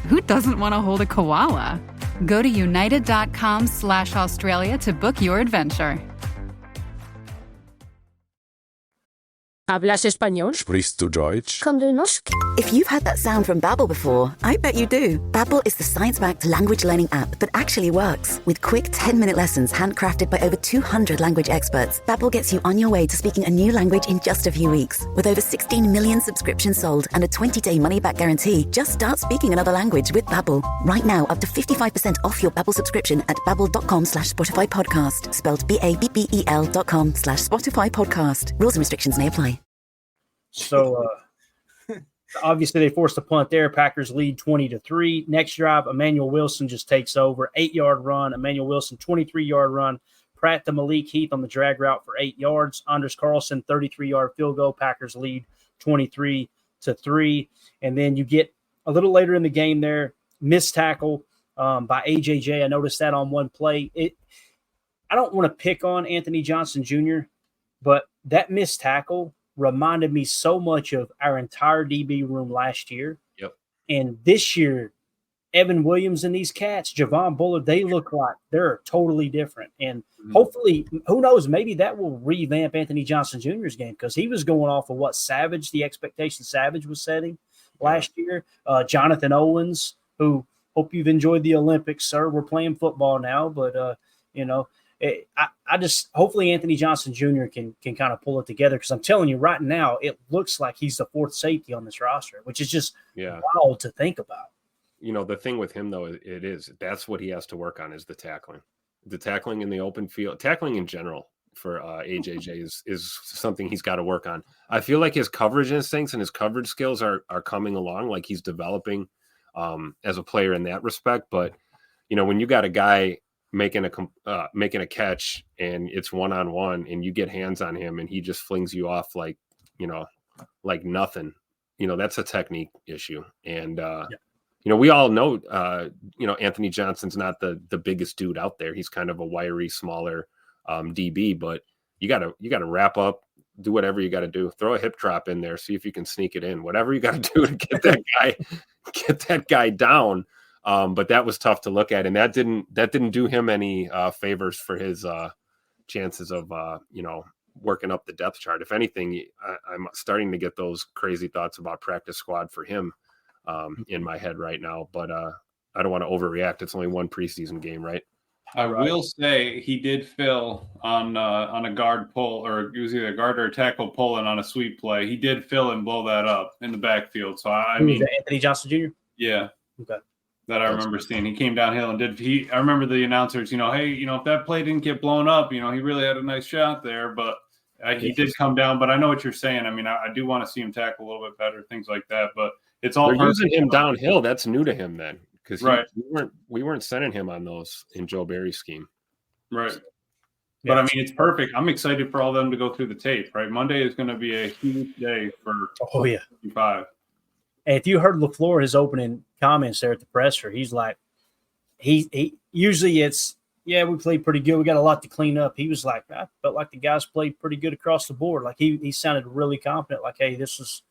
Who doesn't want to hold a koala? Go to united.com/Australia to book your adventure. ¿Hablas español? Sprichst du Deutsch? Kann du noch? If you've heard that sound from Babbel before, I bet you do. Babbel is the science-backed language learning app that actually works. With quick 10-minute lessons handcrafted by over 200 language experts, Babbel gets you on your way to speaking a new language in just a few weeks. With over 16 million subscriptions sold and a 20-day money-back guarantee, just start speaking another language with Babbel. Right now, up to 55% off your Babbel subscription at babbel.com/Spotify podcast. Spelled BABBEL.com/Spotify podcast. Rules and restrictions may apply. So obviously they forced a punt there. Packers lead 20-3. Next drive, Emmanuel Wilson just takes over. 8-yard run. Emmanuel Wilson, 23-yard run. Pratt to Malik Heath on the drag route for 8 yards. Anders Carlson, 33-yard field goal. Packers lead 23-3. And then you get a little later in the game there, missed tackle by AJJ. I noticed that on one play. I don't want to pick on Anthony Johnson Jr., but that missed tackle reminded me so much of our entire DB room last year. Yep. And this year, Evan Williams and these cats, Javon Bullard, they look like they're totally different. And hopefully, who knows, maybe that will revamp Anthony Johnson Jr.'s game, because he was going off of what the expectation Savage was setting last year. Jonathan Owens, who hope you've enjoyed the Olympics, sir. We're playing football now, but, I just hopefully Anthony Johnson Jr. can kind of pull it together, because I'm telling you right now, it looks like he's the fourth safety on this roster, which is just wild to think about. The thing with him, though, that's what he has to work on is the tackling in the open field, tackling in general for AJJ is something he's got to work on. I feel like his coverage instincts and his coverage skills are coming along, like he's developing as a player in that respect. But, when you got a guy making a catch and it's one-on-one and you get hands on him and he just flings you off like nothing, that's a technique issue. And, we all know, Anthony Johnson's not the biggest dude out there. He's kind of a wiry, smaller DB, but you got to wrap up, do whatever you got to do, throw a hip drop in there, see if you can sneak it in, whatever you got to do to get that guy down. But that was tough to look at, and that didn't do him any favors for his chances of working up the depth chart. If anything, I'm starting to get those crazy thoughts about practice squad for him in my head right now. But I don't want to overreact. It's only one preseason game, right? I will say he did fill on a guard pull, or it was either a guard or a tackle pulling on a sweep play. He did fill and blow that up in the backfield. So I mean, Anthony Johnson Jr. Yeah. Okay. That I remember seeing. He came downhill and I remember the announcers, hey, if that play didn't get blown up, he really had a nice shot there, but he did come down. But I know what you're saying. I mean, I do want to see him tackle a little bit better, things like that. But it's all they're using him downhill. That's new to him then, because we weren't sending him on those in Joe Barry's scheme. Right. But I mean, it's perfect. I'm excited for all of them to go through the tape, right? Monday is going to be a huge day for 55. And if you heard LaFleur, his opening comments there at the presser, he's like, he usually it's, we played pretty good. We got a lot to clean up. He was like, I felt like the guys played pretty good across the board. Like he sounded really confident. Like, hey, this is,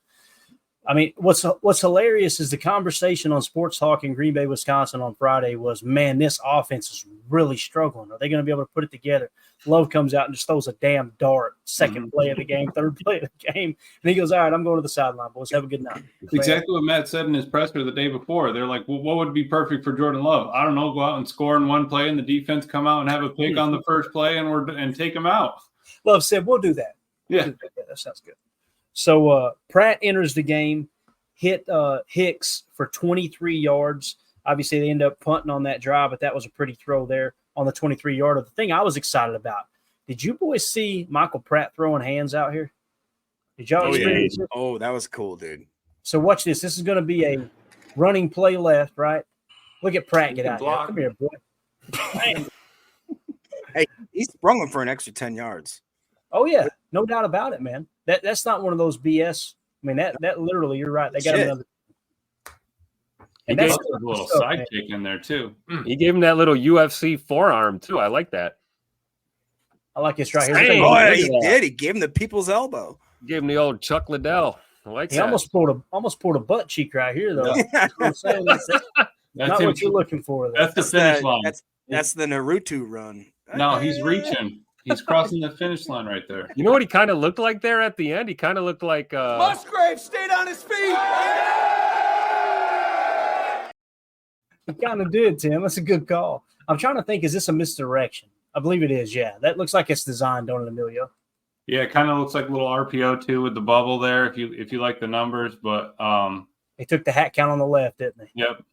I mean, what's hilarious is the conversation on Sports Talk in Green Bay, Wisconsin on Friday was, man, this offense is really struggling. Are they going to be able to put it together? Love comes out and just throws a damn dart, second play of the game, third play of the game. And he goes, all right, I'm going to the sideline, boys. Have a good night. Exactly what Matt said in his presser the day before. They're like, well, what would be perfect for Jordan Love? I don't know, go out and score in one play and the defense come out and have a pick on the first play and take him out. Love said, we'll do that. Yeah. That sounds good. So Pratt enters the game, hit Hicks for 23 yards. Obviously, they end up punting on that drive, but that was a pretty throw there on the 23-yarder. The thing I was excited about, did you boys see Michael Pratt throwing hands out here? Did y'all experience it? Oh, that was cool, dude. So watch this. This is going to be a running play left, right? Look at Pratt get out here. Come here, boy. Hey, he sprung him for an extra 10 yards. Oh, yeah. No doubt about it, man. That's not one of those BS. I mean, that literally, you're right. They got another. And that's a little side kick in there, too. He gave him that little UFC forearm, too. I like that. I like this right here. He did. He gave him the people's elbow. He gave him the old Chuck Liddell. I like that. He almost pulled a butt cheek right here, though. That's not what you're looking for. Though. That's the finish line. That's the Naruto run. No, he's reaching. He's crossing the finish line right there. You know what he kind of looked like there at the end? He kind of looked like Musgrave stayed on his feet. He kind of did, Tim. That's a good call. I'm trying to think, is this a misdirection? I believe it is, yeah. That looks like it's designed, don't it, Emilio? Yeah, it kind of looks like a little RPO too with the bubble there if you like the numbers, but they took the hat count on the left, didn't they? Yep.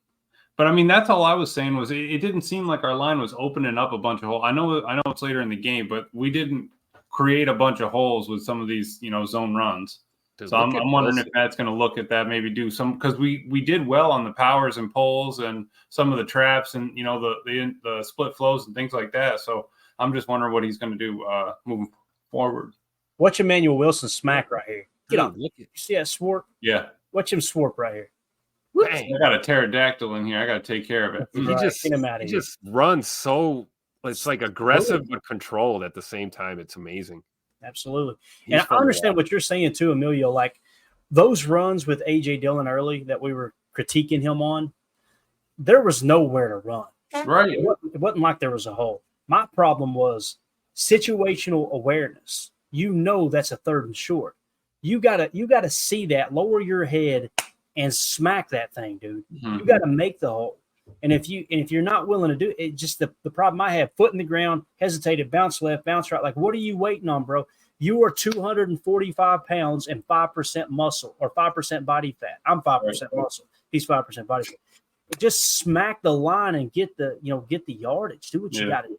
But I mean, that's all I was saying was it didn't seem like our line was opening up a bunch of holes. I know it's later in the game, but we didn't create a bunch of holes with some of these, zone runs. So I'm wondering if Matt's going to look at that, maybe do some, because we did well on the powers and pulls and some of the traps and the split flows and things like that. So I'm just wondering what he's going to do moving forward. Watch Emmanuel Wilson smack right here. Get on. You see that swart? Yeah. Watch him swart right here. I got a pterodactyl in here. I got to take care of it. He just runs so it's like aggressive but controlled at the same time. It's amazing. Absolutely. He's And I fun to understand what you're saying too, Emilio. Like those runs with A.J. Dillon early that we were critiquing him on, there was nowhere to run. Right. It wasn't like there was a hole. My problem was situational awareness. You know that's a third and short. You gotta see that, lower your head, and smack that thing, dude. Mm-hmm. You gotta make the hole. And if you're not willing to do it, just the problem I have, foot in the ground, hesitated, bounce left, bounce right. Like, what are you waiting on, bro? You are 245 pounds and 5% muscle or 5% body fat. I'm 5% muscle. He's 5% body fat. Just smack the line and get the yardage. Do what you got to do.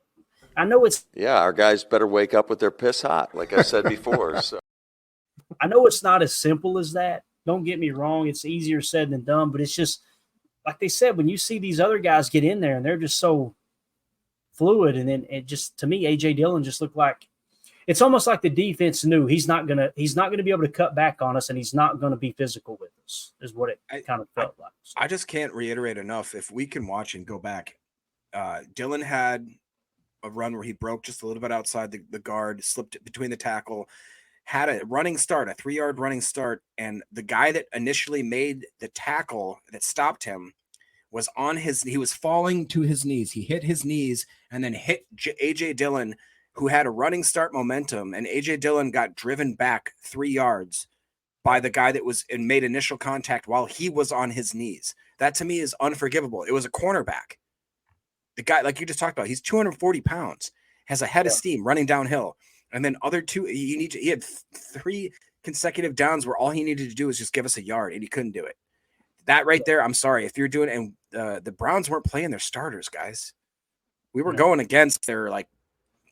I know it's our guys better wake up with their piss hot, like I said before. So I know it's not as simple as that. Don't get me wrong. It's easier said than done, but it's just like they said, when you see these other guys get in there and they're just so fluid, and then it just, to me, A.J. Dillon just looked like it's almost like the defense knew he's not gonna be able to cut back on us, and he's not gonna be physical with us, is what it kind of felt like. I just can't reiterate enough. If we can watch and go back, Dillon had a run where he broke just a little bit outside the guard, slipped between the tackle, had a running start, a 3-yard running start, and the guy that initially made the tackle that stopped him was he was falling to his knees. He hit his knees and then hit A.J. Dillon, who had a running start momentum, and A.J. Dillon got driven back 3 yards by the guy that was and made initial contact while he was on his knees. That to me is unforgivable. It was a cornerback. The guy, like you just talked about, he's 240 pounds, has a head of steam running downhill. And then he had 3 consecutive downs where all he needed to do was just give us a yard, and he couldn't do it. That right there, I'm sorry. If you're doing it, and the Browns weren't playing their starters, guys. We were going against their like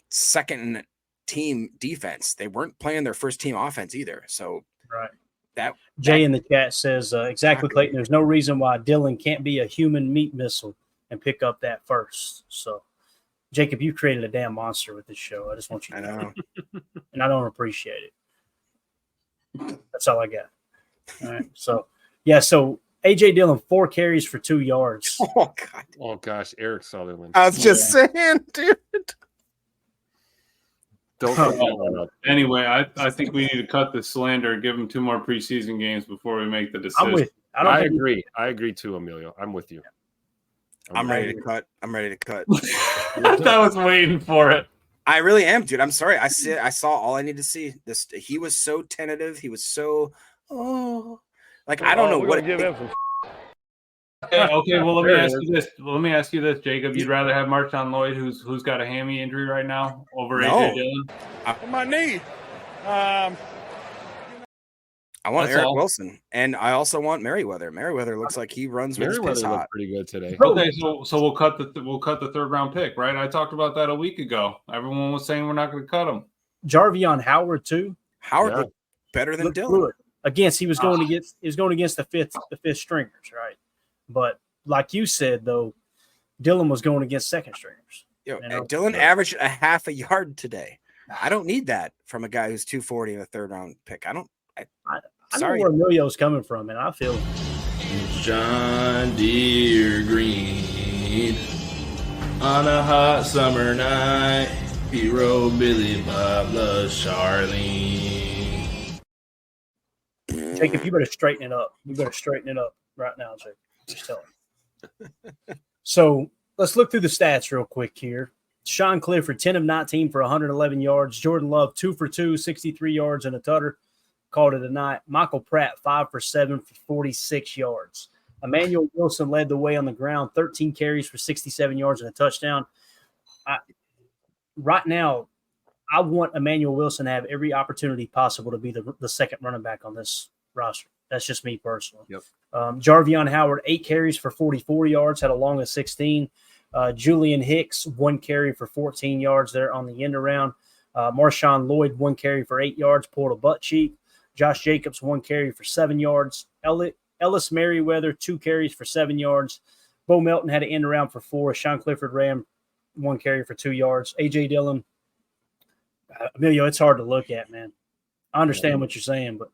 second team defense. They weren't playing their first team offense either. So that Jay in the chat says exactly, Clayton. There's no reason why Dillon can't be a human meat missile and pick up that first. So Jacob, you created a damn monster with this show. I just want you to know. And I don't appreciate it. That's all I got. All right. So, so A.J. Dillon, 4 carries for 2 yards. Oh, God. Oh, gosh. Eric Sutherland. I was just saying, dude. Don't Anyway, I think we need to cut the slander, give him 2 more preseason games before we make the decision. I agree. I agree too, Emilio. I'm with you. I'm ready to cut. I was waiting for it. I really am, dude. I'm sorry. I saw all I need to see. He was so tentative. He was so I don't know what to give him. Okay. Well, let me ask you this, Jacob. You'd rather have Marshawn Lloyd, who's got a hammy injury right now, over A.J. Dillon? My knee. I want Eric Wilson, and I also want Merriweather. Merriweather looks like he runs with his piss hot. Pretty good today. Okay, so we'll cut the 3rd round pick, right? I talked about that a week ago. Everyone was saying we're not going to cut him. Jarvion Howard too. Howard looked better than Dillon. He was going against the fifth stringers, right? But like you said, though, Dillon was going against second stringers. Dillon averaged a half a yard today. I don't need that from a guy who's 240 in a 3rd round pick. I know where Emilio's coming from, and I feel John Deere green on a hot summer night. He rode Billy Bob loves Charlene. Jacob, you better straighten it up. You better straighten it up right now, Jacob. Just tell him. So let's look through the stats real quick here. Sean Clifford, 10 of 19 for 111 yards. Jordan Love, 2 for 2, 63 yards and a tutter. Called it a night. Michael Pratt, 5 for 7 for 46 yards. Emmanuel Wilson led the way on the ground, 13 carries for 67 yards and a touchdown. Right now, I want Emmanuel Wilson to have every opportunity possible to be the second running back on this roster. That's just me personally. Yep. Jarvion Howard, 8 carries for 44 yards, had a long of 16. Julian Hicks, 1 carry for 14 yards there on the end around. Marshawn Lloyd, 1 carry for 8 yards, pulled a butt cheek. Josh Jacobs, 1 carry for 7 yards. Ellis Merriweather, 2 carries for 7 yards. Bo Melton had an end around for 4. Sean Clifford ran 1 carry for 2 yards. A.J. Dillon, Emilio, it's hard to look at, man. I understand what you're saying, but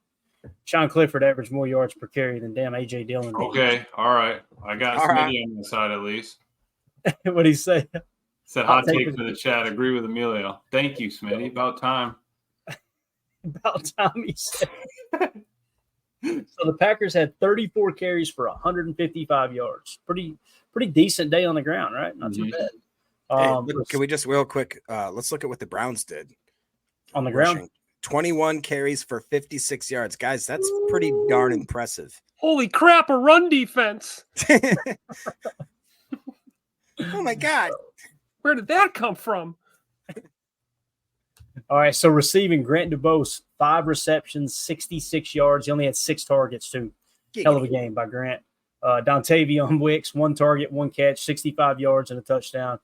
Sean Clifford averaged more yards per carry than damn A.J. Dillon. Okay, all right. I got All Smitty right. on the side at least. What did he say? Said I'll hot take take it. for the chat. Agree with Emilio. Thank you, Smitty. About time. About time, he said. So the Packers had 34 carries for 155 yards. Pretty decent day on the ground, right? Not too bad. Hey, can we just real quick? Let's look at what the Browns did on the rushing. ground. 21 carries for 56 yards, guys. That's pretty darn impressive. Holy crap! A run defense. Oh my God! Where did that come from? All right, so receiving Grant DuBose, 5 receptions, 66 yards. He only had 6 targets, too. Hell of a game by Grant. Dontavion Wicks, 1 target, 1 catch, 65 yards and a touchdown.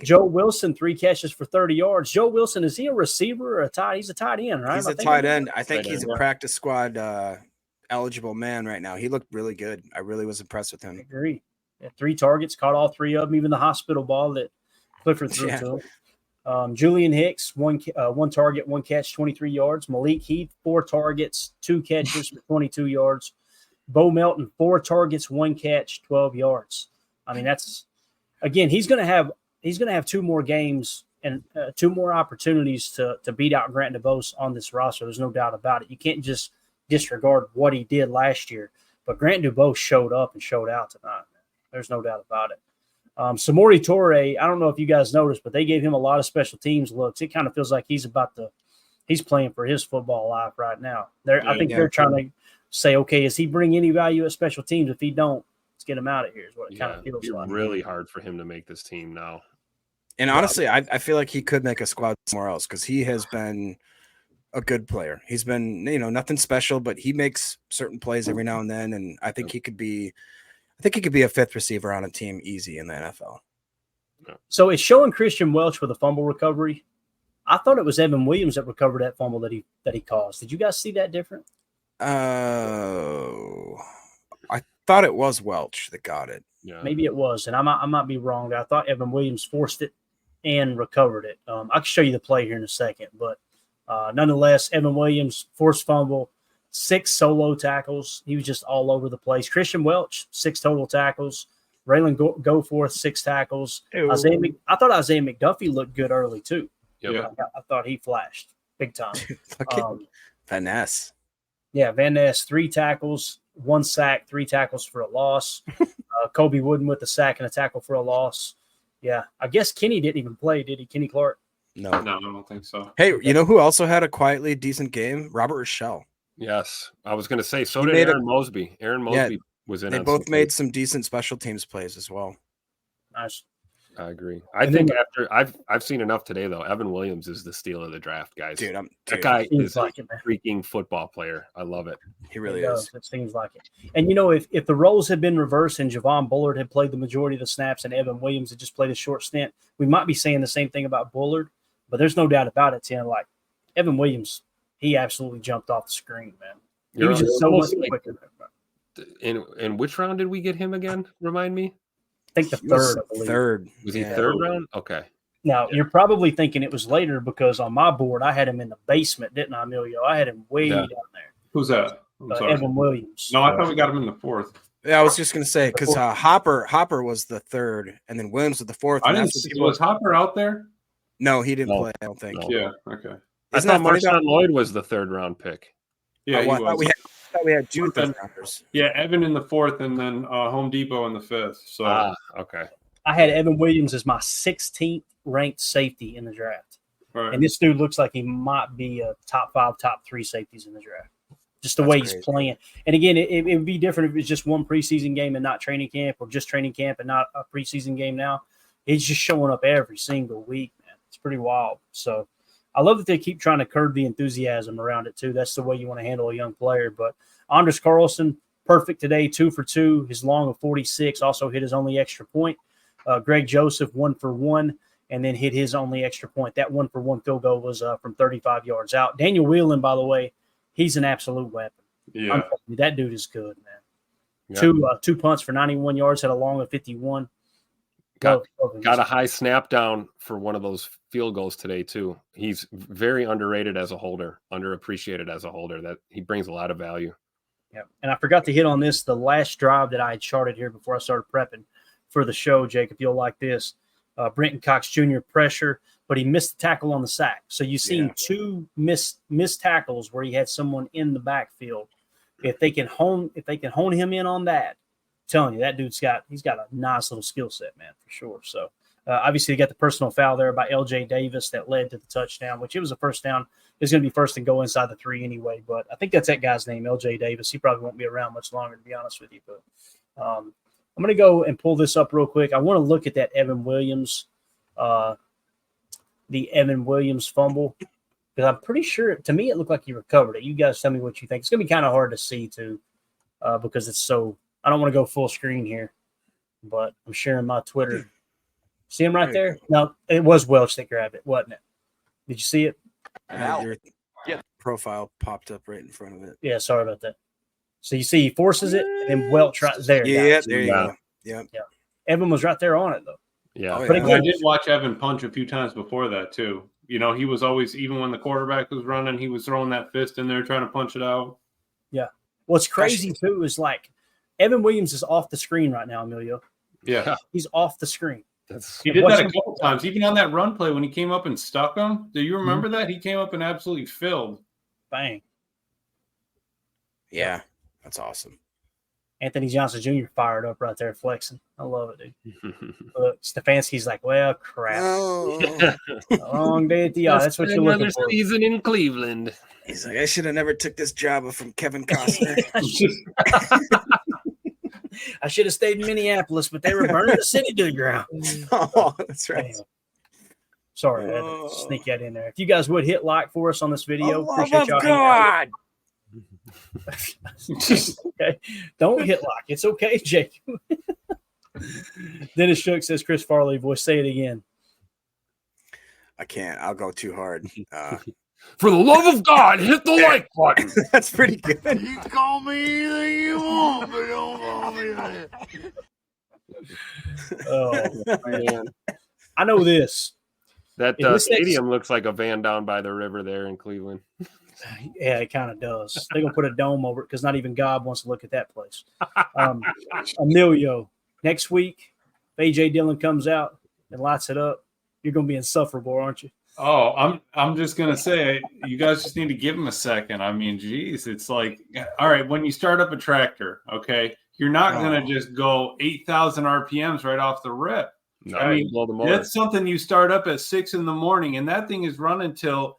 Joe Wilson, 3 catches for 30 yards. Joe Wilson, is he a receiver or a tight? He's a tight end, right? He's a tight end. I think he's a practice squad eligible man right now. He looked really good. I really was impressed with him. I agree. Yeah, 3 targets, caught all 3 of them, even the hospital ball that Clifford threw to him. Julian Hicks, 1 target, 1 catch, 23 yards. Malik Heath, 4 targets, 2 catches for 22 yards. Bo Melton, 4 targets, 1 catch, 12 yards. I mean, that's again, he's going to have 2 more games and 2 more opportunities to beat out Grant DuBose on this roster. There's no doubt about it. You can't just disregard what he did last year. But Grant DuBose showed up and showed out tonight. There's no doubt about it. Samori Toure, I don't know if you guys noticed, but they gave him a lot of special teams looks. It kind of feels like he's playing for his football life right now. I think they're trying to say, okay, is he bring any value at special teams? If he don't, let's get him out of here is what it kind of feels like. Really hard for him to make this team now. And honestly, I feel like he could make a squad somewhere else because he has been a good player. He's been, nothing special, but he makes certain plays every now and then. And I think he could be a 5th receiver on a team easy in the NFL. So it's showing Christian Welch with a fumble recovery. I thought it was Evan Williams that recovered that fumble that he caused. Did you guys see that different? Oh, I thought it was Welch that got it. Yeah. Maybe it was, and I might be wrong. I thought Evan Williams forced it and recovered it. I can show you the play here in a second, but nonetheless, Evan Williams forced fumble, 6 solo tackles. He was just all over the place. Christian Welch, 6 total tackles. Raylan Goforth, 6 tackles. I thought Isaiah McDuffie looked good early too. Yeah, I thought he flashed big time. Van Ness. Yeah, Van Ness, 3 tackles, 1 sack, 3 tackles for a loss. Kobe Wooden with a sack and a tackle for a loss. Yeah, I guess Kenny didn't even play, did he? Kenny Clark? No, I don't think so. Hey, you know who also had a quietly decent game? Robert Rochelle. Yes, I was going to say so did Aaron Mosby. Aaron Mosby was in. They both made some decent special teams plays as well. Nice. I agree. I think after I've seen enough today though. Evan Williams is the steal of the draft, guys. That guy is a freaking football player. I love it. He really is. It seems like it. And if the roles had been reversed and Javon Bullard had played the majority of the snaps and Evan Williams had just played a short stint, we might be saying the same thing about Bullard. But there's no doubt about it, Tim. Like Evan Williams, he absolutely jumped off the screen, man. He was just so much quicker. In which round did we get him again? Remind me. I think the third, I believe. Third. Was he third round? Okay. Now, you're probably thinking it was later because on my board, I had him in the basement, didn't I, Emilio? I had him way down there. Who's that? Evan Williams. No, I thought we got him in the 4th. Yeah, I was just going to say because Hopper was the 3rd and then Williams was the 4th. I didn't see. Was Hopper out there? No, he didn't play, I don't think. No. Yeah, okay. I thought Marshawn Lloyd was the 3rd round pick. Yeah, he was. I thought we had 2 third rounders. Yeah, Evan in the 4th and then Home Depot in the 5th. So okay. I had Evan Williams as my 16th ranked safety in the draft. Right. And this dude looks like he might be a top 5, top 3 safeties in the draft. Just the way he's playing. And again, it would be different if it's just one preseason game and not training camp, or just training camp and not a preseason game now. He's just showing up every single week, man. It's pretty wild. So I love that they keep trying to curb the enthusiasm around it, too. That's the way you want to handle a young player. But Anders Carlson, perfect today, 2 for 2. His long of 46, also hit his only extra point. Greg Joseph, 1 for 1, and then hit his only extra point. That 1 for 1 field goal was from 35 yards out. Daniel Whelan, by the way, he's an absolute weapon. Yeah. That dude is good, man. Yeah. 2 punts for 91 yards, had a long of 51. Got a high snap down for one of those field goals today, too. He's very underrated as a holder, underappreciated as a holder. That he brings a lot of value. Yeah, and I forgot to hit on this. The last drive that I had charted here before I started prepping for the show, Jake, if you'll like this, Brenton Cox Jr. pressure, but he missed the tackle on the sack. So you've seen two missed tackles where he had someone in the backfield. If they can hone him in on that, I'm telling you, that dude's got a nice little skill set, man, for sure. So obviously, you got the personal foul there by L.J. Davis that led to the touchdown, which it was a first down. It's going to be first and go inside the 3 anyway. But I think that's that guy's name, L.J. Davis. He probably won't be around much longer, to be honest with you. But I'm going to go and pull this up real quick. I want to look at that Evan Williams, the Evan Williams fumble, because I'm pretty sure, to me, it looked like he recovered it. You guys tell me what you think. It's going to be kind of hard to see, too, because it's so – I don't want to go full screen here, but I'm sharing my Twitter. See him right there? No, it was Welch that grabbed it, wasn't it? Did you see it? Your profile popped up right in front of it. Yeah, sorry about that. So you see he forces it, and then Welch right there. Yeah, there you go. Yeah. Evan was right there on it, though. Yeah. But again, I did watch Evan punch a few times before that, too. You know, he was always, even when the quarterback was running, he was throwing that fist in there trying to punch it out. Yeah. What's crazy, too, is like Evan Williams is off the screen right now, Emilio. Yeah. He's off the screen. He did that a couple times, even on that run play when he came up and stuck him. Do you remember that? He came up and absolutely filled. Bang. Yeah, that's awesome. Anthony Johnson Jr. fired up right there, flexing. I love it, dude. Look, Stefanski's like, well, crap. A long day at the office. That's what you're looking for. Season in Cleveland. He's like, I should have never took this job from Kevin Costner. I should have stayed in Minneapolis, but they were burning the city to the ground. Oh, that's right. Anyway. Sorry, I had to sneak that in there. If you guys would hit like for us on this video, appreciate y'all. God. Okay. Don't hit like. It's okay, Jake. Dennis Shook says Chris Farley voice. Say it again. I can't. I'll go too hard. For the love of God, hit the like button. That's pretty good. You call me anything you want, but don't call me that. Oh, man. I know this. That stadium looks like a van down by the river there in Cleveland. Yeah, it kind of does. They're going to put a dome over it because not even God wants to look at that place. Emilio, next week, if A.J. Dillon comes out and lights it up, you're going to be insufferable, aren't you? Oh, I'm just gonna say, you guys just need to give him a second. I mean, geez, it's like, all right, when you start up a tractor, okay, you're not gonna just go 8,000 RPMs right off the rip. No, I mean, that's something you start up at 6 a.m, and that thing is running till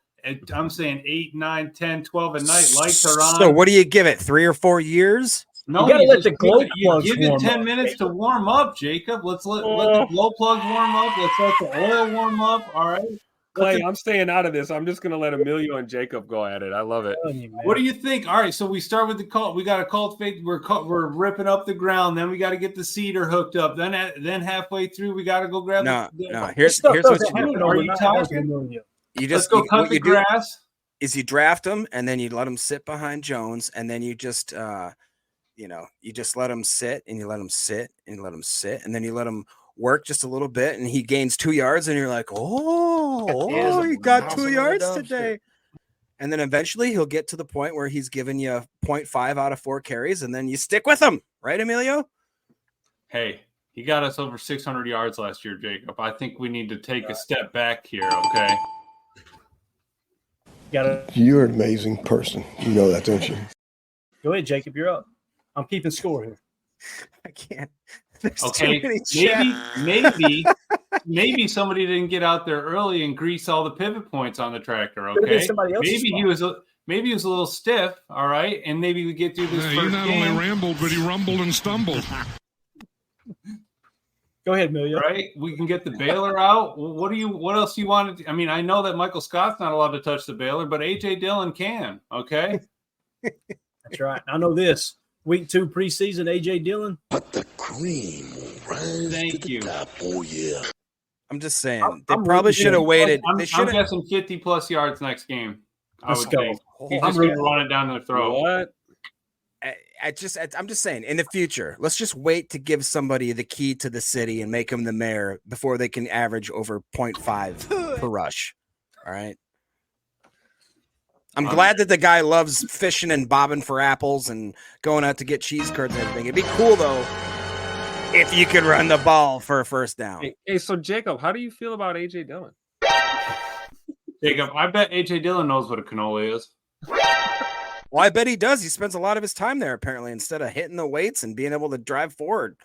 I'm saying 8, 9, 10, 12 at night. Lights are on. So what do you give it? 3 or 4 years? No, you gotta let the glow plugs give it warm 10 up, minutes to warm up, Jacob. Let's let the glow plugs warm up. Let's let the oil warm up. All right. Clay, I'm staying out of this. I'm just going to let Emilio and Jacob go at it. I love it. What do you think? All right, so we start with the cult. We got to cultivate. We're ripping up the ground. Then we got to get the cedar hooked up. Then halfway through, we got to go grab. No. Here's what you do. Are you talking? You Let's just go cut the grass. Is you draft them and then you let them sit behind Jones, and then you just you just let them sit and you let them sit and you let them sit, and then you let them work just a little bit, and he gains 2 yards, and you're like, oh, he got 2 yards today. And then eventually he'll get to the point where he's giving you 0.5 out of 4 carries, and then you stick with him, right, Emilio? Hey, he got us over 600 yards last year, Jacob. I think we need to take a step back here, okay? You're an amazing person. You know that, don't you? Go ahead, Jacob. You're up. I'm keeping score here. I can't. Okay, maybe somebody didn't get out there early and grease all the pivot points on the tractor. Okay, maybe he was a little stiff. All right, and maybe we get through this. He not only rambled, but he rumbled and stumbled. Go ahead, Emilio. Right, we can get the baler out. What else do you want to? I mean, I know that Michael Scott's not allowed to touch the baler, but A.J. Dillon can. Okay, that's right. I know this. Week 2 preseason, A.J. Dillon. But the cream will rise Thank to you. the top. Oh, yeah. I'm just saying. They probably should have waited. I'm guessing 50-plus yards next game. Let's go. He's just going to run it down their throat. What? I'm just saying, in the future, let's just wait to give somebody the key to the city and make them the mayor before they can average over 0.5 per rush. All right. I'm glad that the guy loves fishing and bobbing for apples and going out to get cheese curds and everything. It'd be cool, though, if you could run the ball for a first down. Hey, so Jacob, how do you feel about A.J. Dillon? Jacob, I bet A.J. Dillon knows what a cannoli is. Well, I bet he does. He spends a lot of his time there, apparently, instead of hitting the weights and being able to drive forward.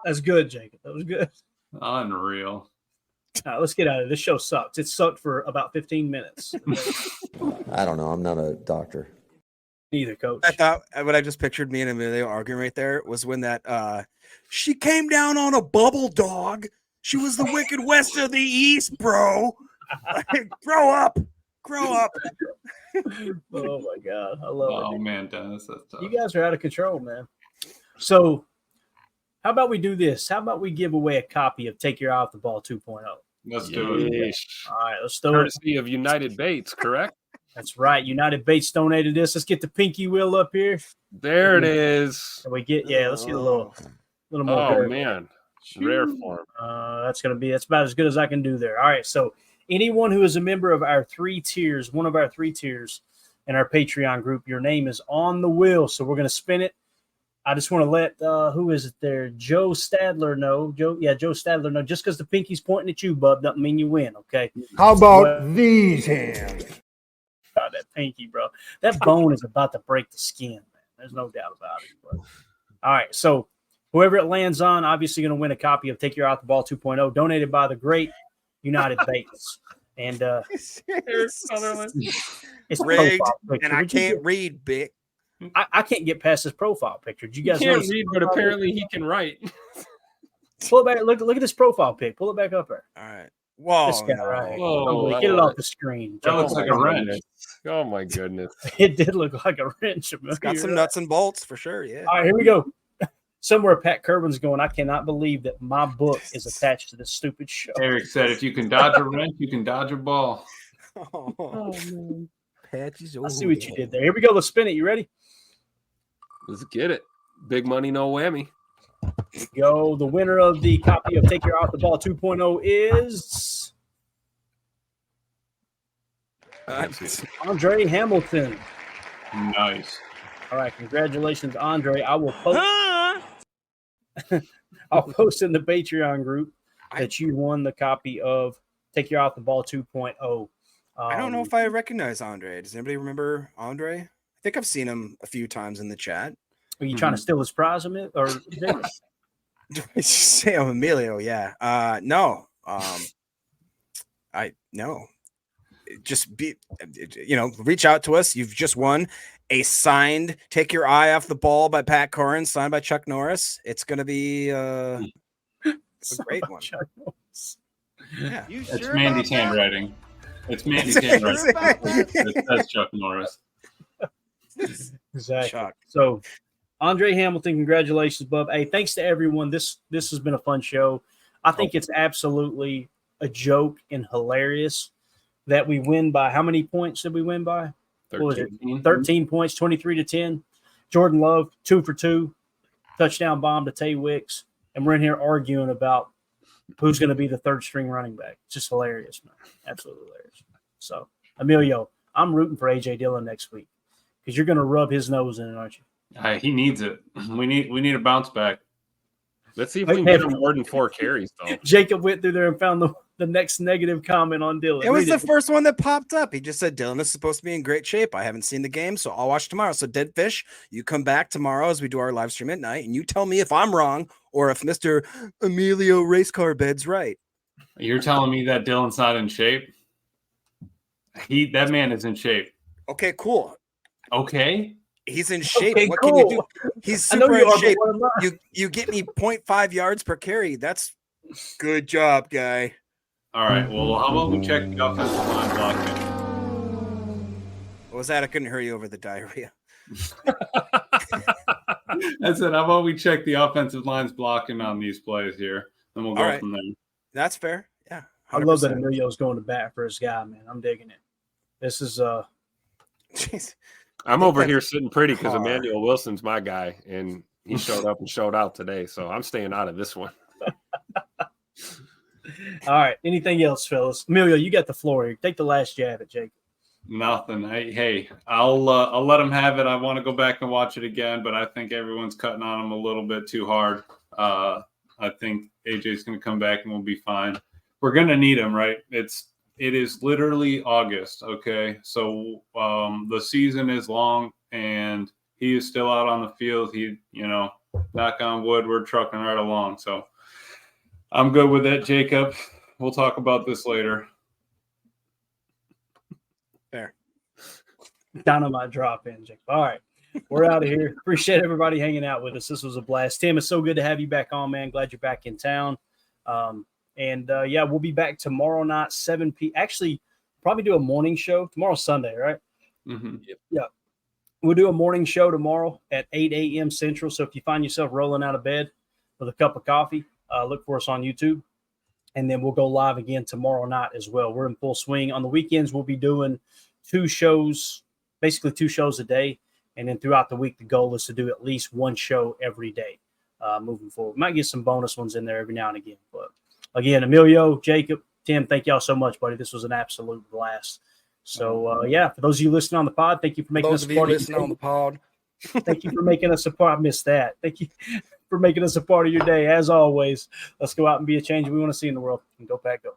That's good, Jacob. That was good. Unreal. All right, let's get out of it. This show sucks. It sucked for about 15 minutes. I don't know. I'm not a doctor. Neither, Coach. I thought what I just pictured me and Emilio arguing right there was when that she came down on a bubble dog. She was the Wicked West of the East, bro. Like, grow up. Oh my God. I love it. Oh man, Dennis, that's tough. You guys are out of control, man. So how about we do this? How about we give away a copy of Take Your Eye Off the Ball 2.0? Let's do it. All right, let's do it. Courtesy of United Baits, correct? That's right. United Baits donated this. Let's get the pinky wheel up here. There it is. Can we get let's get a little more. Oh man, rare form. That's about as good as I can do there. All right, so anyone who is a member of our 3 tiers, one of our 3 tiers in our Patreon group, your name is on the wheel. So we're going to spin it. I just want to let, who is it there? Joe Stadler know. Joe Stadler know. Just because the pinky's pointing at you, bub, doesn't mean you win, okay? How about these hands? God, that pinky, bro. That bone is about to break the skin, man. There's no doubt about it. But. All right, so whoever it lands on, obviously going to win a copy of Take Your Eye Off the Ball 2.0, donated by the great United Baits. And it's rigged, and I can't read, Bick. I can't get past this profile picture. Did you guys can't read, but apparently he can write. Pull it back. Look at this profile pic. Pull it back up there. All right. Whoa, this guy, no. right? Whoa, get it off the screen. That looks like a wrench. Oh my goodness. It did look like a wrench. It's got some nuts and bolts for sure. Yeah. All right, here we go. Somewhere Pat Kerwin's going, I cannot believe that my book is attached to this stupid show. Eric said, if you can dodge a wrench, you can dodge a ball. Oh man. Patches. I see what you did there. Here we go. Let's spin it. You ready? Let's get it. Big money, no whammy. Here we go. The winner of the copy of Take Your Eye Off the Ball 2.0 is Andre Hamilton. Nice. All right, congratulations, Andre. I will post. I'll post in the Patreon group that you won the copy of Take Your Eye Off the Ball 2.0. I don't know if I recognize Andre. Does anybody remember Andre? I think I've seen him a few times in the chat. Are you trying to steal his prize, or say I'm Emilio? Yeah. No. Just be, reach out to us. You've just won a signed "Take Your Eye Off the Ball" by Pat Curran, signed by Chuck Norris. It's going to be a great one. Yeah, it's Mandy's handwriting. It's Mandy's handwriting. It says Chuck Norris. Exactly. Chuck. So, Andre Hamilton, congratulations, bub. Hey, thanks to everyone. This has been a fun show. I think it's absolutely a joke and hilarious that we win by how many points did we win by? 13. 13 points, 23-10. Jordan Love, 2 for 2, touchdown bomb to Tay Wicks, and we're in here arguing about who's going to be the third string running back. It's just hilarious, man. Absolutely hilarious. So, Emilio, I'm rooting for A.J. Dillon next week because you're going to rub his nose in it, aren't you? He needs it. We need a bounce back. Let's see if we can get him more than 4 carries, though. Jacob went through there and found the next negative comment on Dillon. It was the first one that popped up. He just said, Dillon is supposed to be in great shape. I haven't seen the game, so I'll watch tomorrow. So, Dead Fish, you come back tomorrow as we do our live stream at night, and you tell me if I'm wrong or if Mr. Emilio Racecar Bed's right. You're telling me that Dillon's not in shape? That man is in shape. Okay, cool. Okay. He's in shape. Okay, what cool. can you do? He's super in are, shape. but what am I? You get me 0.5 yards per carry. That's good job, guy. All right. Well, how about we check the offensive line blocking? What was that? I couldn't hear you over the diarrhea. I said, how about we check the offensive line's blocking on these plays here, and we'll go from there. That's fair. Yeah. 100%. I love that Emilio's going to bat for his guy, man. I'm digging it. This is Jeez. I'm over here sitting pretty because Emmanuel Wilson's my guy, and he showed up and showed out today. So I'm staying out of this one. All right. Anything else, fellas? Emilio, you got the floor here. Take the last jab at Jake. Nothing. I'll let him have it. I want to go back and watch it again, but I think everyone's cutting on him a little bit too hard. I think AJ's going to come back and we'll be fine. We're going to need him, right? It is literally August. Okay, so the season is long, and he is still out on the field. Knock on wood, we're trucking right along. So I'm good with it, Jacob. We'll talk about this later. Fair. Dynamite drop in, Jacob. All right. We're out of here. Appreciate everybody hanging out with us. This was a blast. Tim, it's so good to have you back on, man. Glad you're back in town. We'll be back tomorrow night, 7 p.m. Actually, probably do a morning show. Tomorrow's Sunday, right? Mm-hmm. Yep. Yeah. We'll do a morning show tomorrow at 8 a.m. Central. So if you find yourself rolling out of bed with a cup of coffee, look for us on YouTube. And then we'll go live again tomorrow night as well. We're in full swing. On the weekends, we'll be doing 2 shows, basically 2 shows a day. And then throughout the week, the goal is to do at least 1 show every day moving forward. Might get some bonus ones in there every now and again. But again, Emilio, Jacob, Tim, thank y'all so much, buddy. This was an absolute blast. So, for those of you listening on the pod, thank you for making us a part of on the pod. Thank you for making us a part. I missed that. Thank you for making us a part of your day. As always, let's go out and be a change we want to see in the world. And go Pack, go.